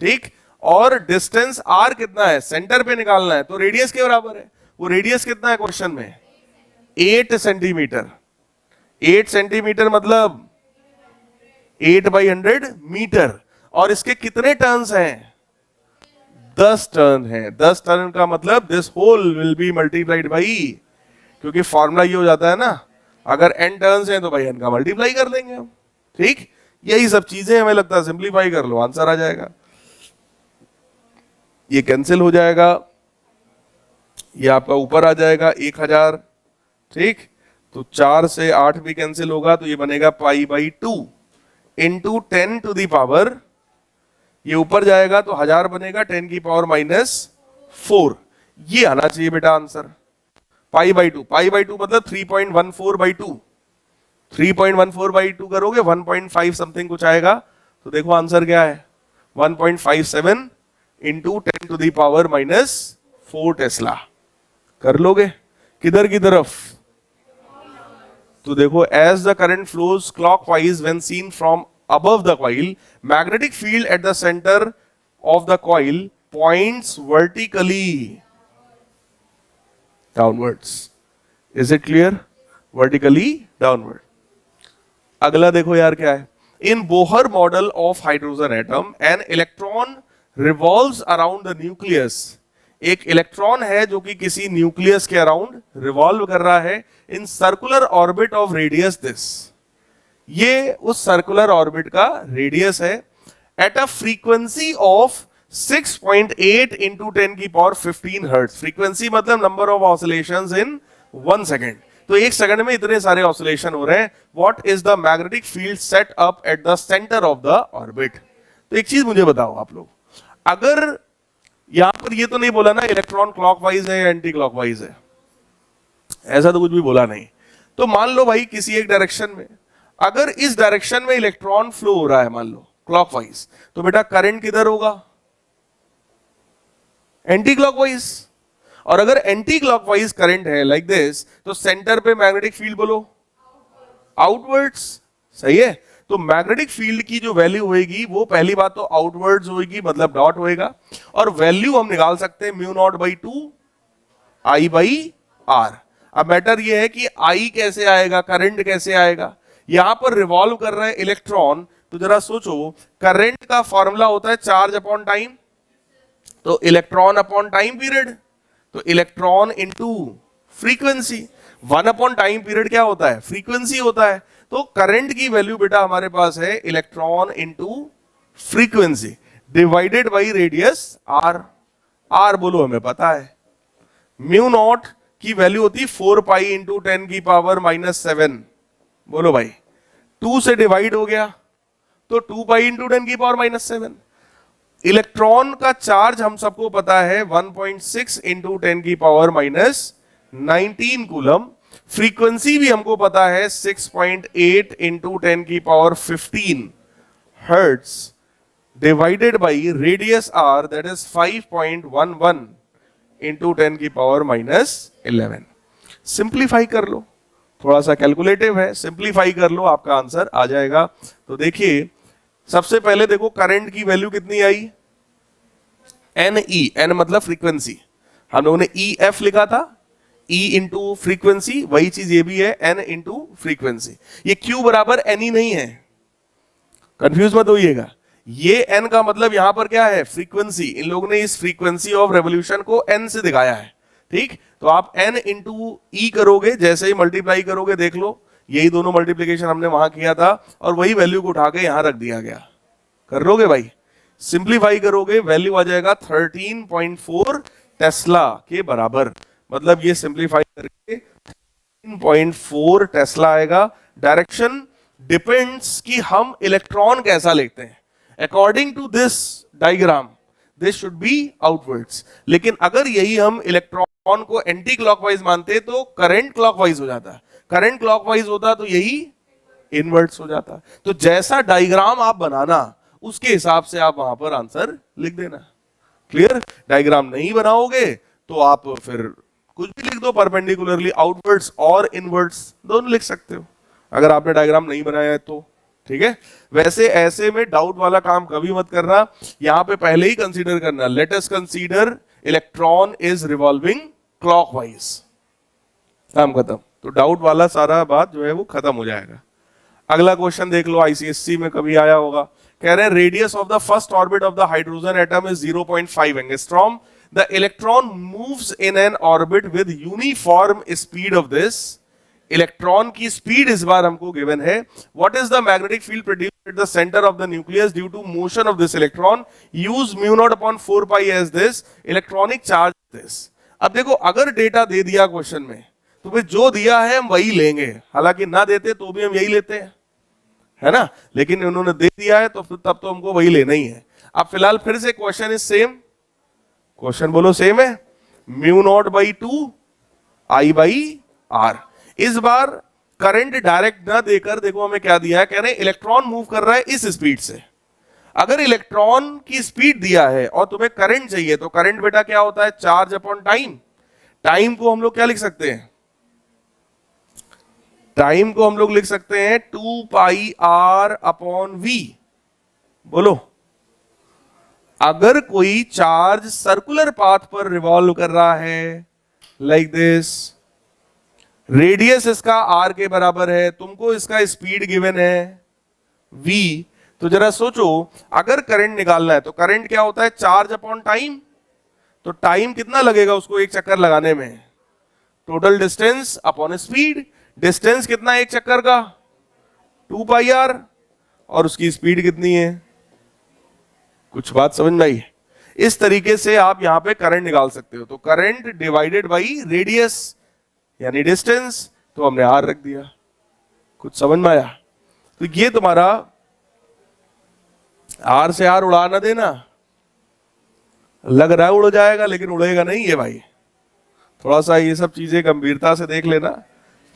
A: ठीक। और डिस्टेंस आर कितना है, सेंटर पे निकालना है, तो रेडियस के बराबर है। वो रेडियस कितना है क्वेश्चन में, 8 सेंटीमीटर। 8 सेंटीमीटर मतलब 8/100 मीटर। और इसके कितने टर्न्स हैं, 10 टर्न है। 10 टर्न का मतलब this whole will be multiplied by, क्योंकि फॉर्मूला ये हो जाता है ना, अगर n टर्न्स हैं तो भाई n का मल्टीप्लाई कर देंगे हम, ठीक। यही सब चीजें हमें लगता है, सिंप्लीफाई कर लो आंसर आ जाएगा, ये कैंसिल हो जाएगा, ये आपका ऊपर आ जाएगा 1000, ठीक। तो 4 से 8 भी कैंसिल होगा, तो ये बनेगा π/2 इंटू 10 टू दी पावर, ये ऊपर जाएगा तो 1000 बनेगा 10 की पावर -4। ये आना चाहिए बेटा आंसर, π/2। π/2 मतलब 3.14/2, 3.14/2 करोगे 1.5 समथिंग कुछ आएगा। तो देखो आंसर क्या है, 1.57 into 10 to the power -4 tesla. कर लोगे किधर की तरफ, तो देखो as the current flows clockwise when seen from above the coil, magnetic field at the center of the coil points vertically downwards. Is it clear? Vertically downward. अगला देखो यार क्या है, in Bohr model of hydrogen atom, an electron revolves around the nucleus. एक electron है जो कि किसी न्यूक्लियस के अराउंड रिवॉल्व कर रहा है in circular orbit of radius this. ये उस सर्कुलर ऑर्बिट का रेडियस है, at a frequency of 6.8 into 10 की पावर 15 हर्ट्ज। फ्रीक्वेंसी मतलब number of oscillations in 1 second. तो 1 सेकंड में इतने सारे ऑसिलेशन हो रहे हैं। What is the magnetic field set up at the centre of the orbit. तो एक चीज मुझे बताओ आप लोग, अगर यहां पर ये तो नहीं बोला ना इलेक्ट्रॉन क्लॉकवाइज है या एंटी क्लॉकवाइज है, ऐसा तो कुछ भी बोला नहीं। तो मान लो भाई किसी एक डायरेक्शन में, अगर इस डायरेक्शन में इलेक्ट्रॉन फ्लो हो रहा है मान लो क्लॉकवाइज, तो बेटा करंट किधर होगा, एंटी क्लॉकवाइज। और अगर एंटी क्लॉकवाइज करंट है लाइक दिस, तो सेंटर पे मैग्नेटिक फील्ड बोलो आउटवर्ड्स, सही है। तो मैग्नेटिक फील्ड की जो वैल्यू होगी वो पहली बात तो आउटवर्ड्स होगी, मतलब डॉट होएगा, और वैल्यू हम निकाल सकते हैं mu naught by 2 I by R. अब मैटर ये है कि आई कैसे आएगा, करंट कैसे आएगा, यहां पर रिवॉल्व कर रहे हैं इलेक्ट्रॉन। तो जरा सोचो, करंट का फॉर्मूला होता है चार्ज अपॉन टाइम, तो इलेक्ट्रॉन अपॉन टाइम पीरियड। तो electron into frequency, 1 upon time period क्या होता है, फ्रीक्वेंसी होता है। तो करंट की वैल्यू बेटा हमारे पास है electron into frequency divided by radius R. R बोलो हमें पता है, म्यू नॉट की वैल्यू होती है 4 पाई इंटू 10 की पावर -7। बोलो भाई 2 से डिवाइड हो गया तो 2 पाई इंटू 10 की पावर -7। इलेक्ट्रॉन का चार्ज हम सबको पता है 1.6 इंटू 10 की पावर -19 कूलम। फ्रीक्वेंसी भी हमको पता है 6.8 इंटू 10 की power 15 hertz divided by radius r, that is 5.11 into 10 की पावर -11। सिंप्लीफाई कर लो, थोड़ा सा कैलकुलेटिव है, सिंप्लीफाई कर लो आपका आंसर आ जाएगा। तो देखिए सबसे पहले देखो करंट की वैल्यू कितनी आई, एन ई, एन मतलब फ्रीक्वेंसी, हम लोगों ने ई एफ लिखा था, ई इंटू फ्रीक्वेंसी, वही चीज ये भी है, एन इंटू फ्रीक्वेंसी। ये क्यू बराबर एन ई नहीं है, कंफ्यूज मत होइएगा। ये एन का मतलब यहां पर क्या है, फ्रीक्वेंसी। इन लोगों ने इस फ्रीक्वेंसी ऑफ रेवोल्यूशन को एन से दिखाया है, ठीक। तो आप एन इंटू ई करोगे, जैसे ही मल्टीप्लाई करोगे देख लो, यही दोनों मल्टीप्लीकेशन हमने वहां किया था और वही वैल्यू को उठा के यहां रख दिया गया। कर लोगे भाई, सिंप्लीफाई करोगे वैल्यू आ जाएगा 13.4 टेस्ला के बराबर। मतलब ये सिंप्लीफाई करके 13.4 टेस्ला आएगा। डायरेक्शन डिपेंड्स कि हम इलेक्ट्रॉन कैसा लेते हैं। According to this diagram this should be outwards, लेकिन अगर यही हम इलेक्ट्रॉन को एंटी क्लॉकवाइज मानते तो करंट क्लॉकवाइज हो जाता, करंट क्लॉकवाइज होता तो यही इनवर्ट्स हो जाता। तो जैसा डायग्राम आप बनाना उसके हिसाब से आप वहां पर आंसर लिख देना। क्लियर, डायग्राम नहीं बनाओगे तो आप फिर कुछ भी लिख दो, परपेंडिकुलरली आउटवर्ड्स और इनवर्ट्स दोनों लिख सकते हो अगर आपने डायग्राम नहीं बनाया है तो, ठीक है। वैसे ऐसे में डाउट वाला काम कभी मत करना, यहां पे पहले ही कंसीडर करना, let us consider electron is revolving clockwise, काम खत्म। तो डाउट वाला सारा बात जो है वो खत्म हो जाएगा। अगला क्वेश्चन देख लो, आईसीएससी में कभी आया होगा। कह रहे हैं radius of the first orbit of the hydrogen atom is 0.5 angstrom, the electron moves in an orbit with uniform speed of this. Electron की स्पीड इस बार हमको गिवन है। What is the magnetic field produced at the centre of the nucleus due to motion of this electron, use mu naught upon 4 pi as this electronic charge this. अब देखो अगर data दे दिया question में तो फिर जो दिया है हम वही लेंगे, हालांकि ना देते तो भी हम यही लेते हैं, है ना, लेकिन उन्होंने दे दिया है तो फिर तब तो हमको वही लेना ही है। अब फिलहाल फिर से क्वेश्चन इज सेम, क्वेश्चन बोलो सेम है, mu naught by 2 I by R. इस बार करंट डायरेक्ट ना देकर देखो हमें क्या दिया है, कह रहे हैं इलेक्ट्रॉन मूव कर रहा है इस स्पीड से। अगर इलेक्ट्रॉन की स्पीड दिया है और तुम्हें करंट चाहिए तो करंट बेटा क्या होता है, चार्ज अपॉन टाइम। टाइम को हम लोग क्या लिख सकते हैं, टाइम को हम लोग लिख सकते हैं 2 पाई आर अपॉन वी। बोलो अगर कोई चार्ज सर्कुलर पाथ पर रिवॉल्व कर रहा है लाइक दिस, रेडियस इसका आर के बराबर है, तुमको इसका स्पीड गिवन है v, तो जरा सोचो अगर करंट निकालना है तो करंट क्या होता है, चार्ज अपॉन टाइम। तो टाइम कितना लगेगा उसको एक चक्कर लगाने में, total distance upon speed. Distance कितना है एक चक्कर का, 2 पाई आर, और उसकी स्पीड कितनी है, कुछ बात समझ में आई। इस तरीके से आप यहां पे करंट निकाल सकते हो। तो करंट डिवाइडेड बाई रेडियस यानी डिस्टेंस, तो हमने आर रख दिया। कुछ समझ में आया। तो ये तुम्हारा आर से आर उड़ा ना देना, लग रहा है उड़ जाएगा लेकिन उड़ेगा नहीं है भाई, थोड़ा सा ये सब चीजें गंभीरता से देख लेना।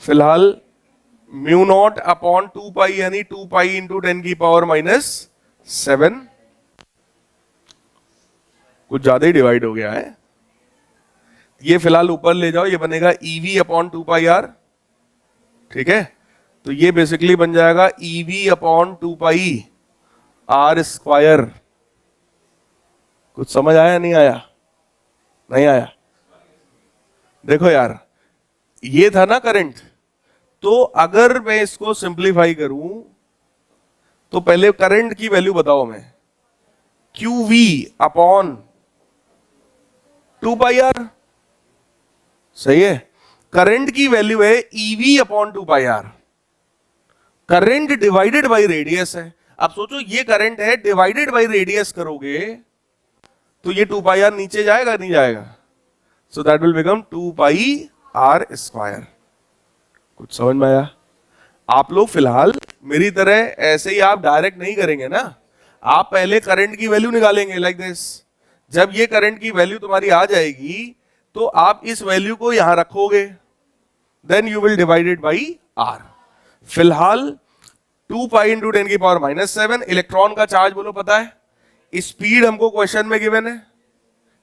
A: फिलहाल म्यू नॉट अपॉन 2 पाई यानी 2 पाई इंटू 10 की पावर -7, कुछ ज्यादा ही डिवाइड हो गया है। ये फिलहाल ऊपर ले जाओ, ये बनेगा ईवी अपॉन 2 पाई आर, ठीक है। तो ये बेसिकली बन जाएगा EV upon 2 pi R square. कुछ समझ आया नहीं आया, नहीं आया। देखो यार ये था ना करंट, तो अगर मैं इसको सिंप्लीफाई करूं तो पहले करंट की वैल्यू बताओ मैं, QV अपॉन 2 पाई आर। सही है। करंट की वैल्यू है EV upon 2πr। Current divided by radius है। अब सोचो ये करंट है, डिवाइडेड बाई रेडियस करोगे तो ये 2πr नीचे जाएगा नहीं जाएगा? सो दैट विल बिकम 2πr²। कुछ समझ में आया? आप लोग फिलहाल मेरी तरह ऐसे ही आप डायरेक्ट नहीं करेंगे ना, आप पहले करंट की वैल्यू निकालेंगे लाइक दिस। जब ये करंट की वैल्यू तुम्हारी आ जाएगी तो आप इस वैल्यू को यहां रखोगे, then you will divide it by R. फिलहाल 2π इंटू 10⁻⁻⁷। इलेक्ट्रॉन का चार्ज बोलो पता है, स्पीड हमको क्वेश्चन में गिवन है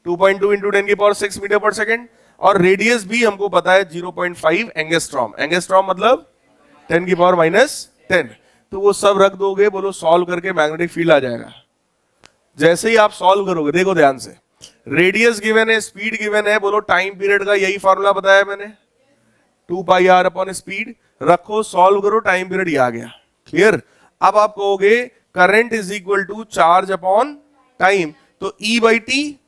A: 2.2 इंटू 10⁻⁶ मीटर पर सेकेंड, और रेडियस भी हमको पता है 0.5 एंगस्ट्रॉम। एंगस्ट्रॉम मतलब 10⁻⁻10। तो वो सब रख दोगे, बोलो सॉल्व करके मैग्नेटिक फील्ड आ जाएगा। जैसे ही आप सॉल्व करोगे, देखो ध्यान से, रेडियस गिवन है, स्पीड गिवन है, बोलो टाइम पीरियड का यही फॉर्मूला बताया मैंने, 2πr अपॉन स्पीड। रखो, सॉल्व करो, टाइम पीरियड ये आ गया। क्लियर? अब आप कहोगे current is equal to charge upon time, तो E बाई टी,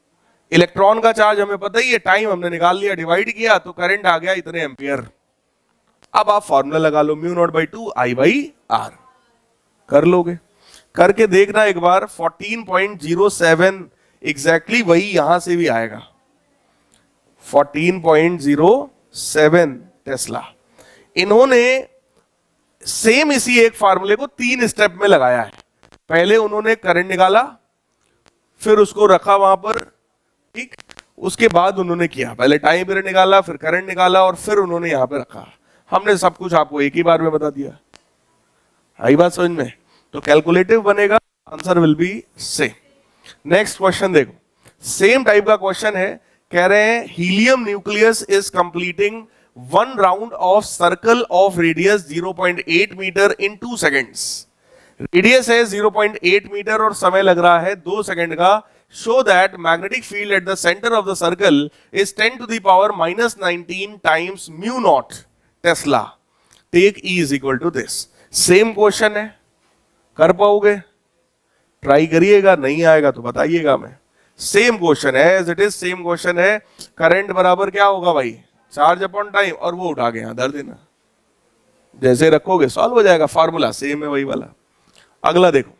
A: इलेक्ट्रॉन का चार्ज हमें पता ही है, टाइम हमने निकाल लिया, डिवाइड किया तो करंट आ गया इतने एम्पियर। अब आप फॉर्मूला लगा लो, μ0/2 I/r। कर लोगे? करके देखना एक बार, 14.07 एग्जैक्टली वही यहां से भी आएगा, 14.07 टेस्ला। इन्होंने सेम इसी एक फार्मूले को 3 स्टेप में लगाया है। पहले उन्होंने करंट निकाला, फिर उसको रखा वहां पर, ठीक, उसके बाद उन्होंने किया, पहले टाइम पीरियड निकाला, फिर करंट निकाला, और फिर उन्होंने यहां पे रखा। हमने सब कुछ आपको एक ही बार में बता दिया। आई बात समझ में? तो कैलकुलेटिव बनेगा, answer will be same. Next question देखो, सेम टाइप का क्वेश्चन है। कह रहे हैं helium nucleus is completing 1 round of circle of radius 0.8 metre in 2 seconds. Radius है 0.8 मीटर और समय लग रहा है 2 सेकेंड का। Show that magnetic field at the centre of the circle is 10⁻⁻19 times μ0 tesla. Take E is equal to this. Same question है, कर पाओगे? ट्राई करिएगा, नहीं आएगा तो बताइएगा। मैं सेम क्वेश्चन है, as it is same question है। करंट बराबर क्या होगा भाई? चार्ज अपॉन टाइम, और वो उठा के यहां धर देना। जैसे रखोगे सॉल्व हो जाएगा, फार्मूला सेम है वही वाला। अगला देखो,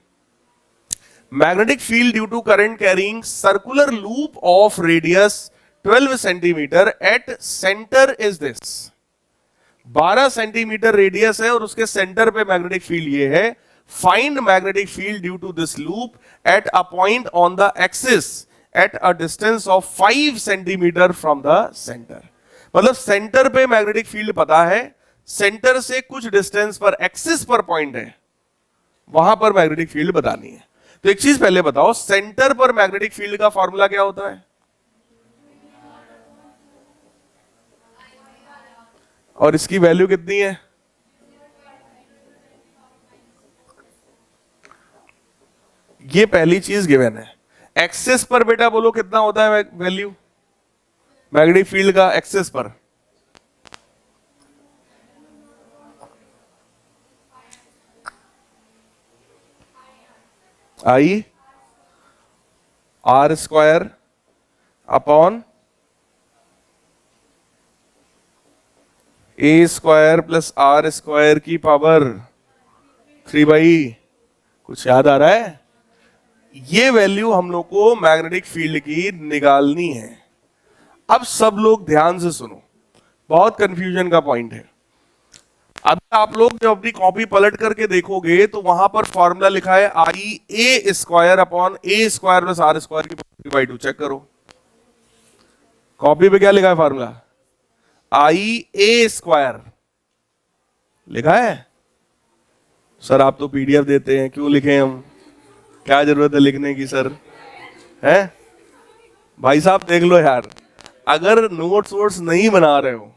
A: magnetic field due to current carrying circular loop of radius 12 centimetre at centre is this. 12 centimetre radius है और उसके सेंटर पे मैग्नेटिक फील्ड ये है। Find magnetic field due to this loop at a point on the axis at a distance of 5 centimetre from the centre. मतलब centre पे magnetic field पता है, सेंटर से कुछ डिस्टेंस पर एक्सिस पर पॉइंट है, वहां पर मैग्नेटिक फील्ड बतानी है। तो एक चीज पहले बताओ, सेंटर पर मैग्नेटिक फील्ड का फॉर्मूला क्या होता है? और इसकी वैल्यू कितनी है? ये पहली चीज गिवन है। एक्सिस पर बेटा बोलो कितना होता है वैल्यू मैग्नेटिक फील्ड का? एक्सिस पर I/r² upon A² plus R² की पावर 3/। कुछ याद आ रहा है? ये वैल्यू हम लोग को मैग्नेटिक फील्ड की निकालनी है। अब सब लोग ध्यान से सुनो, बहुत कंफ्यूजन का पॉइंट है। अब आप लोग जब अपनी कॉपी पलट करके देखोगे तो वहां पर फॉर्मूला लिखा है IA² upon A² plus R² की पावर 3/2। चेक करो कॉपी पे क्या लिखा है फॉर्मूला? IA² लिखा है। सर आप तो PDF देते हैं, क्यों लिखे हम? क्या जरूरत है लिखने की सर? है भाई साहब, देख लो यार, अगर नोट्स वोट्स नहीं बना रहे हो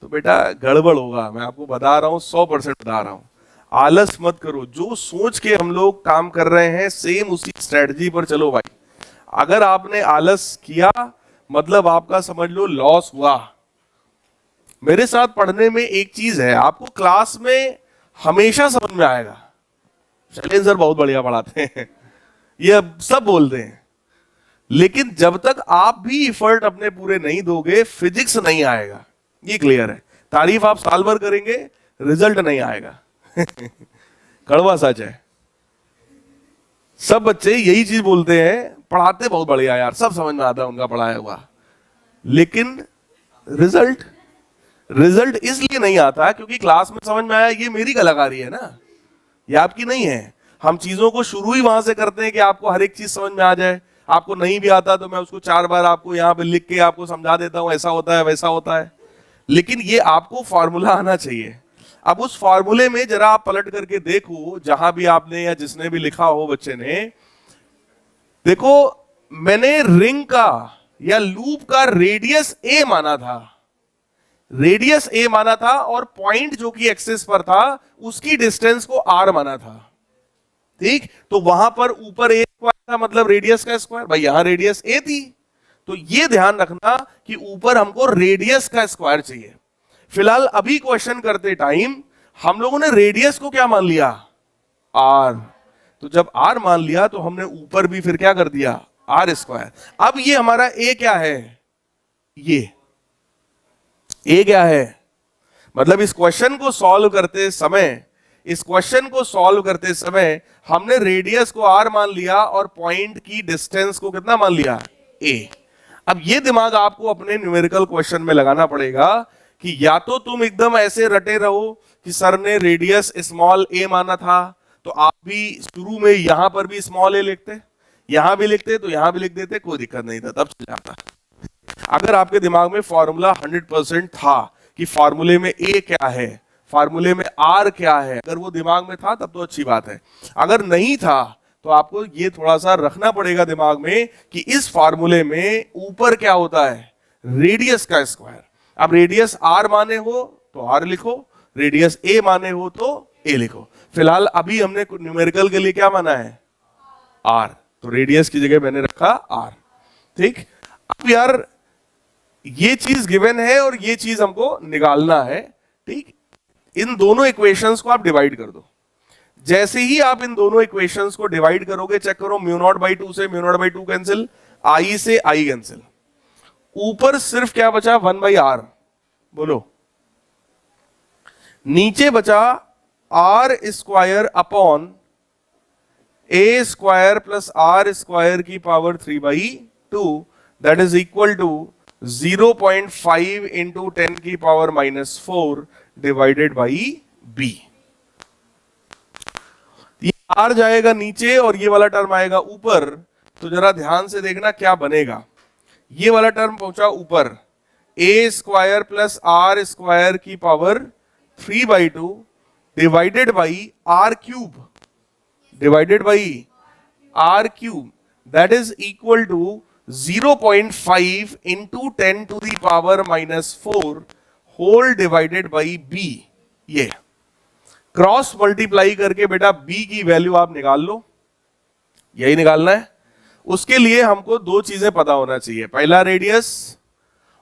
A: तो बेटा गड़बड़ होगा। मैं आपको बता रहा हूं, 100% बता रहा हूं। आलस मत करो, जो सोच के हम लोग काम कर रहे हैं सेम उसी स्ट्रेटजी पर चलो भाई। अगर आपने आलस किया मतलब आपका समझ लो लॉस हुआ। मेरे साथ पढ़ने में एक चीज है, आपको क्लास में हमेशा समझ में आएगा, शैलेंद्र सर बहुत बढ़िया पढ़ाते हैं, ये अब सब बोलते हैं, लेकिन जब तक आप भी इफर्ट अपने पूरे नहीं दोगे फिजिक्स नहीं आएगा। ये क्लियर है। तारीफ आप साल भर करेंगे, रिजल्ट नहीं आएगा। कड़वा सच है। सब बच्चे यही चीज बोलते हैं, पढ़ाते बहुत बढ़िया यार, सब समझ में आता है उनका पढ़ाया हुआ, लेकिन रिजल्ट इसलिए नहीं आता क्योंकि क्लास में समझ में आया ये मेरी कलाकारी है ना, ये आपकी नहीं है। हम चीजों को शुरू ही वहां से करते हैं कि आपको हर एक चीज समझ में आ जाए। आपको नहीं भी आता तो मैं उसको 4 बार आपको यहाँ पे लिख के आपको समझा देता हूँ, ऐसा होता है वैसा होता है, लेकिन ये आपको फॉर्मूला आना चाहिए। अब उस फॉर्मूले में जरा आप पलट करके देखो, जहां भी आपने या जिसने भी लिखा हो बच्चे ने, देखो मैंने रिंग का या लूप का रेडियस ए माना था, रेडियस ए माना था, और पॉइंट जो कि एक्सिस पर था उसकी डिस्टेंस को आर माना था। ठीक, तो वहां पर ऊपर ए स्क्वायर था, मतलब रेडियस का स्क्वायर, भाई यहां रेडियस ए थी, तो ये ध्यान रखना कि ऊपर हमको रेडियस का स्क्वायर चाहिए। फिलहाल अभी क्वेश्चन करते टाइम हम लोगों ने रेडियस को क्या मान लिया, आर, तो जब आर मान लिया तो हमने ऊपर भी फिर क्या कर दिया, आर स्क्वायर। अब ये हमारा ए क्या है, ये ए क्या है, मतलब इस क्वेश्चन को सॉल्व करते समय हमने रेडियस को आर मान लिया और पॉइंट की डिस्टेंस को कितना मान लिया, ए। अब ये दिमाग आपको अपने न्यूमेरिकल क्वेश्चन में लगाना पड़ेगा कि या तो तुम एकदम ऐसे रटे रहो कि सर ने रेडियस स्मॉल ए माना था, तो आप भी शुरू में यहां पर भी स्मॉल ए लिखते, यहां भी लिखते, तो यहां भी लिख देते, कोई दिक्कत नहीं था, तब चल जाता। अगर आपके दिमाग में फॉर्मूला 100% था कि फॉर्मूले में ए क्या है, फॉर्मूले में आर क्या है, अगर वो दिमाग में था तब तो अच्छी बात है। अगर नहीं था तो आपको ये थोड़ा सा रखना पड़ेगा दिमाग में कि इस फॉर्मूले में ऊपर क्या होता है, रेडियस का स्क्वायर। अब रेडियस आर माने हो तो आर लिखो, रेडियस ए माने हो तो ए लिखो। फिलहाल अभी हमने न्यूमेरिकल के लिए क्या माना है, आर, तो रेडियस की जगह मैंने रखा आर। ठीक, अब यार ये चीज गिवन है और ये चीज हमको निकालना है। ठीक, इन दोनों इक्वेशंस को आप डिवाइड कर दो। जैसे ही आप इन दोनों इक्वेशंस को डिवाइड करोगे, चेक करो, μ0/2 से μ0/2 कैंसिल, आई से आई कैंसिल, ऊपर सिर्फ क्या बचा, 1/r, बोलो, नीचे बचा R square upon A square plus R square की power 3/2, that is equal to 0.5 into 10 की पावर -4 डिवाइडेड बाई बी। ये आर जाएगा नीचे और ये वाला टर्म आएगा ऊपर, तो जरा ध्यान से देखना क्या बनेगा। ये वाला टर्म पहुंचा ऊपर, A square plus R square की power 3/2 divided by R cube, divided by R cube, that is equal to 0.5 into 10 to the power -4 whole divided by B. ये क्रॉस मल्टीप्लाई करके बेटा बी की वैल्यू आप निकाल लो, यही निकालना है। उसके लिए हमको दो चीजें पता होना चाहिए, पहला रेडियस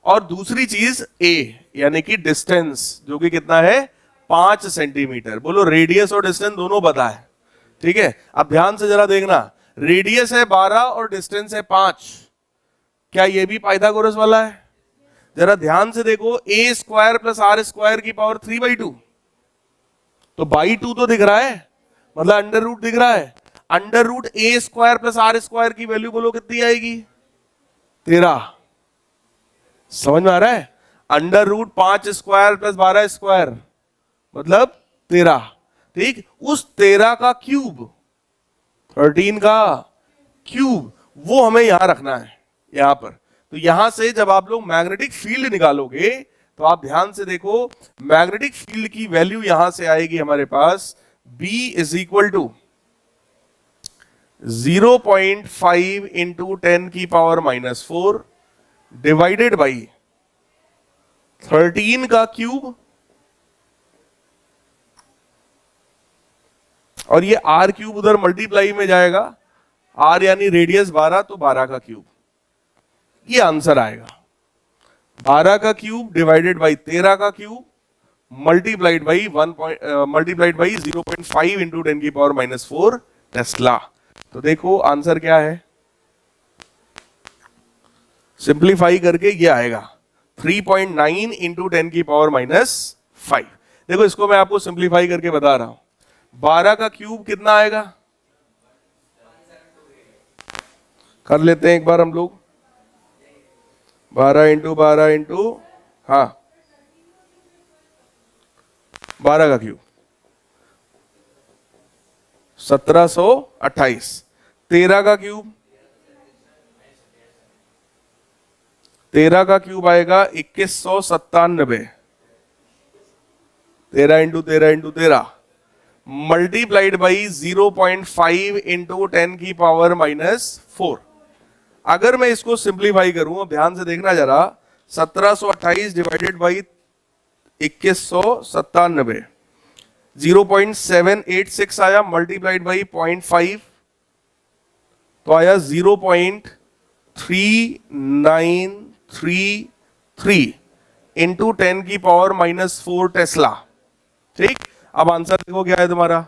A: और दूसरी चीज ए यानी कि डिस्टेंस, जो कि कितना है 5 सेंटीमीटर। बोलो, रेडियस और डिस्टेंस दोनों पता है, ठीक है। अब ध्यान से जरा देखना, रेडियस है 12 और डिस्टेंस है 5, क्या ये भी पाइथागोरस वाला है? जरा ध्यान से देखो, ए स्क्वायर प्लस आर स्क्वायर की पावर 3/2, तो बाई 2 तो दिख रहा है, मतलब अंडर रूट दिख रहा है। Under root A square plus R square की वैल्यू बोलो कितनी आएगी, 13। समझ में आ रहा है? Under root 5 square plus 12 square मतलब 13। ठीक, उस 13 का क्यूब, 13 का क्यूब, वो हमें यहां रखना है, यहां पर। तो यहां से जब आप लोग मैग्नेटिक फील्ड निकालोगे तो आप ध्यान से देखो, मैग्नेटिक फील्ड की वैल्यू यहां से आएगी हमारे पास, B is equal to 0.5 into 10 की पावर -4 डिवाइडेड बाई 13 का क्यूब, और ये आर क्यूब उधर मल्टीप्लाई में जाएगा, आर यानी रेडियस 12, तो 12 का क्यूब। ये आंसर आएगा 12 का क्यूब डिवाइडेड बाई 13 का क्यूब मल्टीप्लाइड बाई 0.5 इंटू 10 की पावर -4 टेस्ला। तो देखो आंसर क्या है, सिंप्लीफाई करके ये आएगा 3.9 इंटू 10⁻⁻⁵। देखो इसको मैं आपको सिंप्लीफाई करके बता रहा हूं। 12 का क्यूब कितना आएगा, कर लेते हैं एक बार हम लोग। 12 इंटू 12 इंटू, हाँ 12 का क्यूब 1728। 13 का क्यूब, 13 का क्यूब आएगा 2197। 13 into 13 into 13 multiplied by 0.5 into 10⁻⁻⁴। अगर मैं इसको सिंप्लीफाई करूं, ध्यान से देखना जरा, 1728 डिवाइडेड बाई 2197, 0.786 आया, मल्टीप्लाइड बाई 0.5 तो आया 0.3933 इंटू 10⁻⁻⁴ टेस्ला। ठीक, अब आंसर देखो क्या है तुम्हारा,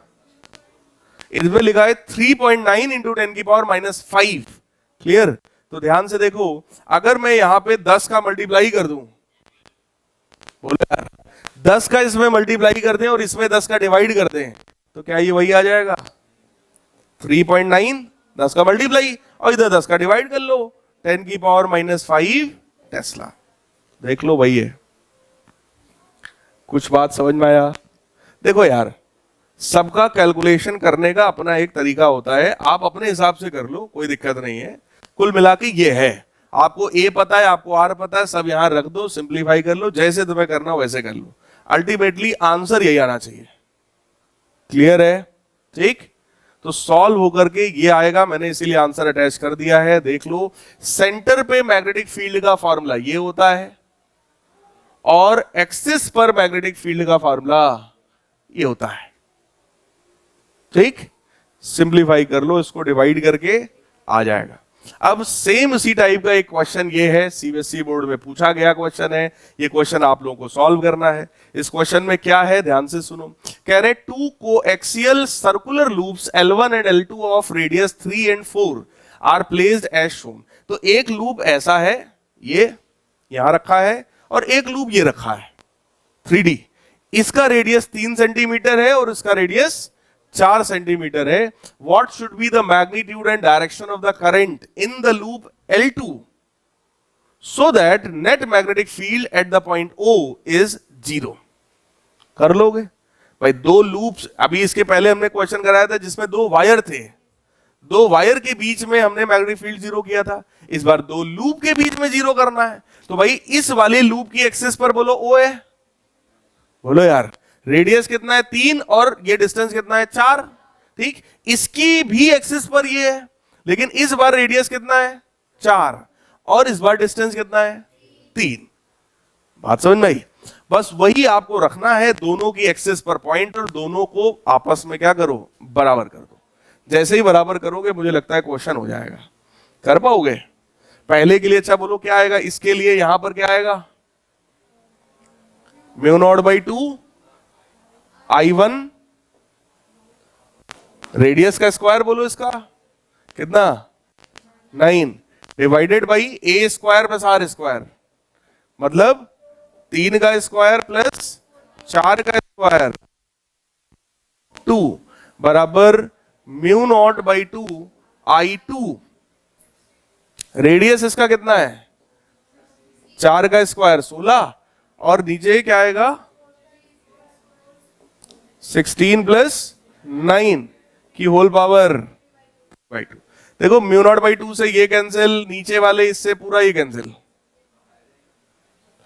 A: इसमें लिखा है 3.9 इंटू 10⁻⁻⁵। क्लियर? तो ध्यान से देखो, अगर मैं यहां पे 10 का मल्टीप्लाई कर दूं, बोलो यार 10 का इसमें मल्टीप्लाई कर दें और इसमें 10 का डिवाइड कर दें, तो क्या ये वही आ जाएगा 3.9, 10 का मल्टीप्लाई और इधर 10 का डिवाइड कर लो, 10⁻⁻⁵ टेस्ला। देख लो वही है। कुछ बात समझ में आया? देखो यार, सबका कैलकुलेशन करने का अपना एक तरीका होता है, आप अपने हिसाब से कर लो, कोई दिक्कत नहीं है। कुल मिला के ये है, आपको ए पता है, आपको आर पता है, सब यहां रख दो, सिंप्लीफाई कर लो, जैसे तुम्हें करना हो वैसे कर लो, अल्टीमेटली आंसर यही आना चाहिए। क्लियर है? ठीक, तो सॉल्व होकर के ये आएगा, मैंने इसीलिए आंसर अटैच कर दिया है। देख लो, सेंटर पे मैग्नेटिक फील्ड का फॉर्मूला ये होता है और एक्सिस पर मैग्नेटिक फील्ड का फॉर्मूला ये होता है। ठीक, सिंप्लीफाई कर लो, इसको डिवाइड करके आ जाएगा। अब सेम इसी टाइप का एक क्वेश्चन ये है, सीबीएसई बोर्ड में पूछा गया क्वेश्चन है, ये क्वेश्चन आप लोगों को सॉल्व करना है। इस क्वेश्चन में क्या है, ध्यान से सुनो। कह रहे 2 coaxial circular loops L1 and L2 of radius 3 and 4 are placed as shown. तो एक लूप ऐसा है, ये यहां रखा है, और एक लूप ये रखा है 3D। इसका रेडियस 3 सेंटीमीटर है और इसका रेडियस 4 सेंटीमीटर है। What should be the magnitude and direction of the current in the loop L2 so that net magnetic field at the point O is 0। कर लोगे भाई? दो लूप्स, अभी इसके पहले हमने क्वेश्चन कराया था जिसमें 2 वायर थे, 2 वायर के बीच में हमने मैग्नेटिक फील्ड 0 किया था। इस बार 2 लूप के बीच में 0 करना है। तो भाई इस वाले लूप की एक्सिस पर बोलो O है, बोलो यार रेडियस कितना है 3 और ये डिस्टेंस कितना है 4। ठीक, इसकी भी एक्सिस पर ये है, लेकिन इस बार रेडियस कितना है 4 और इस बार डिस्टेंस कितना है 3। बात समझ में आई? बस वही आपको रखना है, दोनों की एक्सिस पर पॉइंट, और दोनों को आपस में क्या करो, बराबर कर दो। जैसे ही बराबर करोगे मुझे लगता है क्वेश्चन हो जाएगा। कर पाओगे? पहले के लिए अच्छा बोलो क्या आएगा, इसके लिए यहां पर क्या आएगा, μ0/2 I1 रेडियस का स्क्वायर, बोलो इसका कितना 9 divided by a square plus r square, मतलब 3 का स्क्वायर प्लस 4 का स्क्वायर 2 बराबर μ0/2 I2। रेडियस इसका कितना है 4 का स्क्वायर 16, और नीचे क्या आएगा 16 प्लस 9 की होल पावर बाई 2। देखो μ0/2 से ये कैंसिल, नीचे वाले इससे पूरा ये कैंसिल,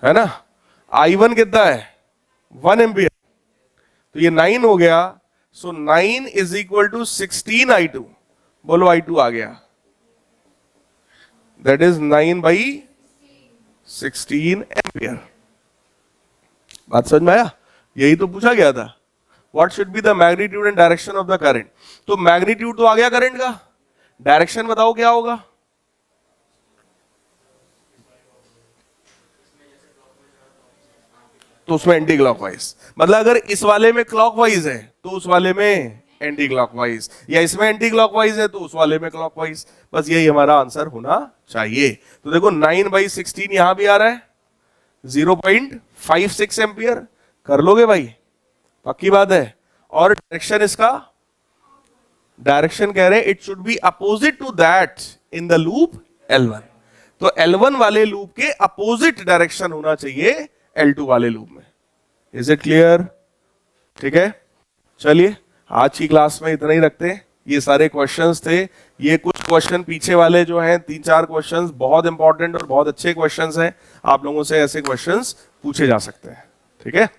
A: है ना। I1 कितना है 1 एम्पियर, तो ये 9 हो गया। सो 9 इज इक्वल टू 16 I2। बोलो I2 आ गया, दैट इज 9/16 एम्पियर। बात समझ में आया? यही तो पूछा गया था, what should be the magnitude and direction of the current. तो मैग्नीट्यूड तो आ गया करंट का, डायरेक्शन बताओ क्या होगा। तो उसमें एंटी क्लॉकवाइज, मतलब अगर इस वाले में क्लॉकवाइज है तो उस वाले में एंटी क्लॉकवाइज, या इसमें एंटी क्लॉकवाइज है तो उस वाले में क्लॉकवाइज। बस यही हमारा आंसर होना चाहिए। तो देखो 9/16 यहां भी आ रहा है, 0.56 एम्पियर। कर लोगे भाई, पक्की बात है। और डायरेक्शन इसका, डायरेक्शन कह रहे हैं it should be opposite to that in the loop L1। तो L1 वाले लूप के अपोजिट डायरेक्शन होना चाहिए L2 वाले लूप में। Is it clear? ठीक है, चलिए आज की क्लास में इतना ही रखते हैं। ये सारे क्वेश्चंस थे। ये कुछ क्वेश्चन पीछे वाले जो हैं 3-4 क्वेश्चंस बहुत इंपॉर्टेंट और बहुत अच्छे क्वेश्चंस हैं। आप लोगों से ऐसे क्वेश्चंस पूछे जा सकते हैं। ठीक है।